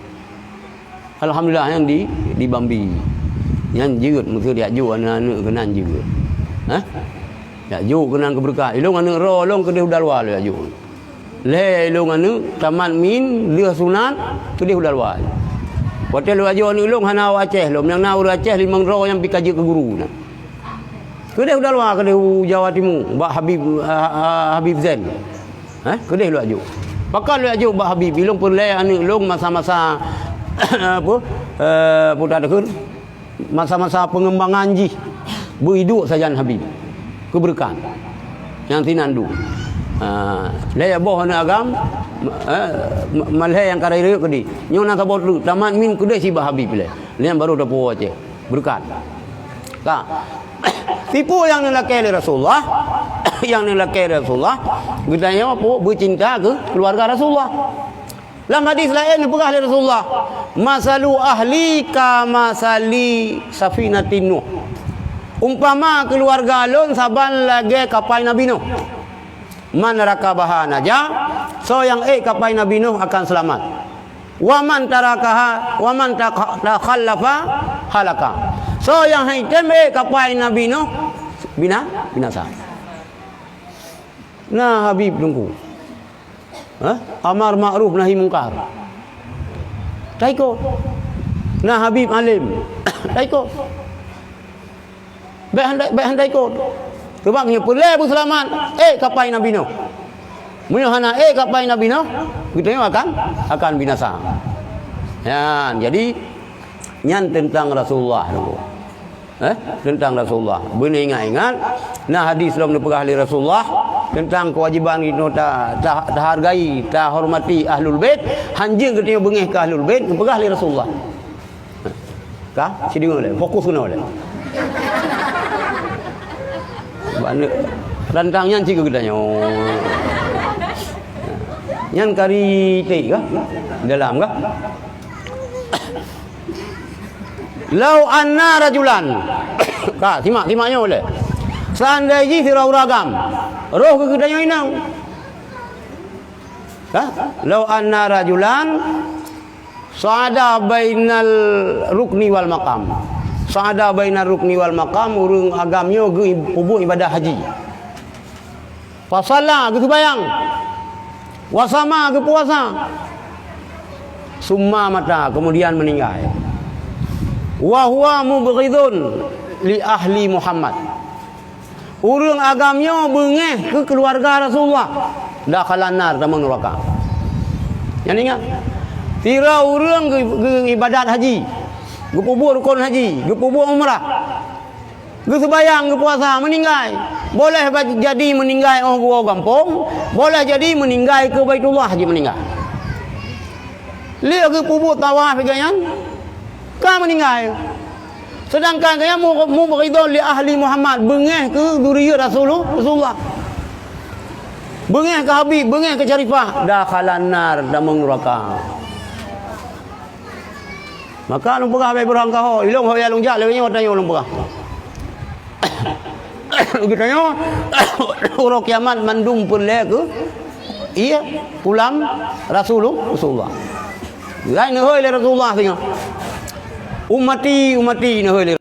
Alhamdulillah yang di Bambi. Yang jeut mesti dia ju anak-anak kenan juga. Ya ju kenan keberkah. Ilung anak ro long ke dia udalwa le ju. le ilung anu taman min leuh sunat kedih udal wai hotel lu ajo ni ilung hana Aceh lu yang nau Aceh 5 ro yang pikaji ke guru na kedih udal wai kedih Jawa Timur Mbak Habib Zain kedih lu ajo bakal lu ajo Mbak Habib ilung pun le anu ilung masa-masa apa putar dekun masa-masa pengembangan ji berhidup sajan Habib keberkahan yang tinandu laya boh na agam malhe yang karai reu kedi nyona ka botu taman min kude si Bah Habib le lian baru dapo Aceh berkat ka tipu yang nelakai Rasulullah yang nelakai Rasulullah gedanya apa bercinta ke keluarga Rasulullah dalam hadis lain pegah Rasulullah masalu ahli ka masali safinatin Nuh umpama keluarga lon saban lagi kapal Nabi Nuh man rakabaha naja so yang kapal Nabi Nuh akan selamat wa man tarakaha wa man takhallafa halaka so yang haitem kapal Nabi Nuh binasa nah Habib tunggu amar ma'ruf nahi mungkar taiko nah Habib alim taiko baik handai ko Tebangnya pulih pun selamat. Kapai Nabi Nuh. Munyahana kapai Nabi Nuh. Kita akan binasa. Ya, jadi nyan tentang Rasulullah dulu. Tentang Rasulullah. Benar ingat-ingat. Nah hadis dalam nepegah ahli Rasulullah tentang kewajiban kita tak hargai, tak hormati ahlul bait. Hanjing kita bengih ke ahlul bait, nepegah ahli Rasulullah. Kah? Sidi boleh. Fokus kena boleh. Rantangnya cikgu gedanya. Nyan kari teh kah? Dalam kah? Lau anna rajulan. Kah, simaknya boleh. Seandainya sirau ragam. Roh ke gedanya inang. Kah? Lau anna rajulan sa'ada bainal rukni wal maqam. Sa'ada bainar rukni wal maqam urang agamnya ge pubuh ibadah haji. Pasalla ge bayang. Wasama ge puasa. Summa mata kemudian meninggal. Wa huwa mubghidun li ahli Muhammad. Urang agamnya bengeh ke keluarga Rasulullah. Dakhalan nar tamang neraka. Yang ingat. Tira urang ge ibadat haji. Gepubur rukun haji, gepubur umrah. Gesebayang, gepuasa, meninggal. Boleh jadi meninggal orang gua kampung, boleh jadi meninggal ke Baitullah haji meninggal. Lihat gepubur tawaf ganyan, kan meninggal. Sedangkan kaya mu beridon li ahli Muhammad, bengeh ke duriyat Rasulullah. Bengeh ke Habib, bengeh ke Syarifah, dakhalan nar damang neraka. Maka long pegah bae berang kau ilung ho ya long jak lewenya watanya long pegah gitanya urang kiamat mandum pun le ke iya pulang Rasulullah lain heuy le Rasulullah tengah ummati ne heuy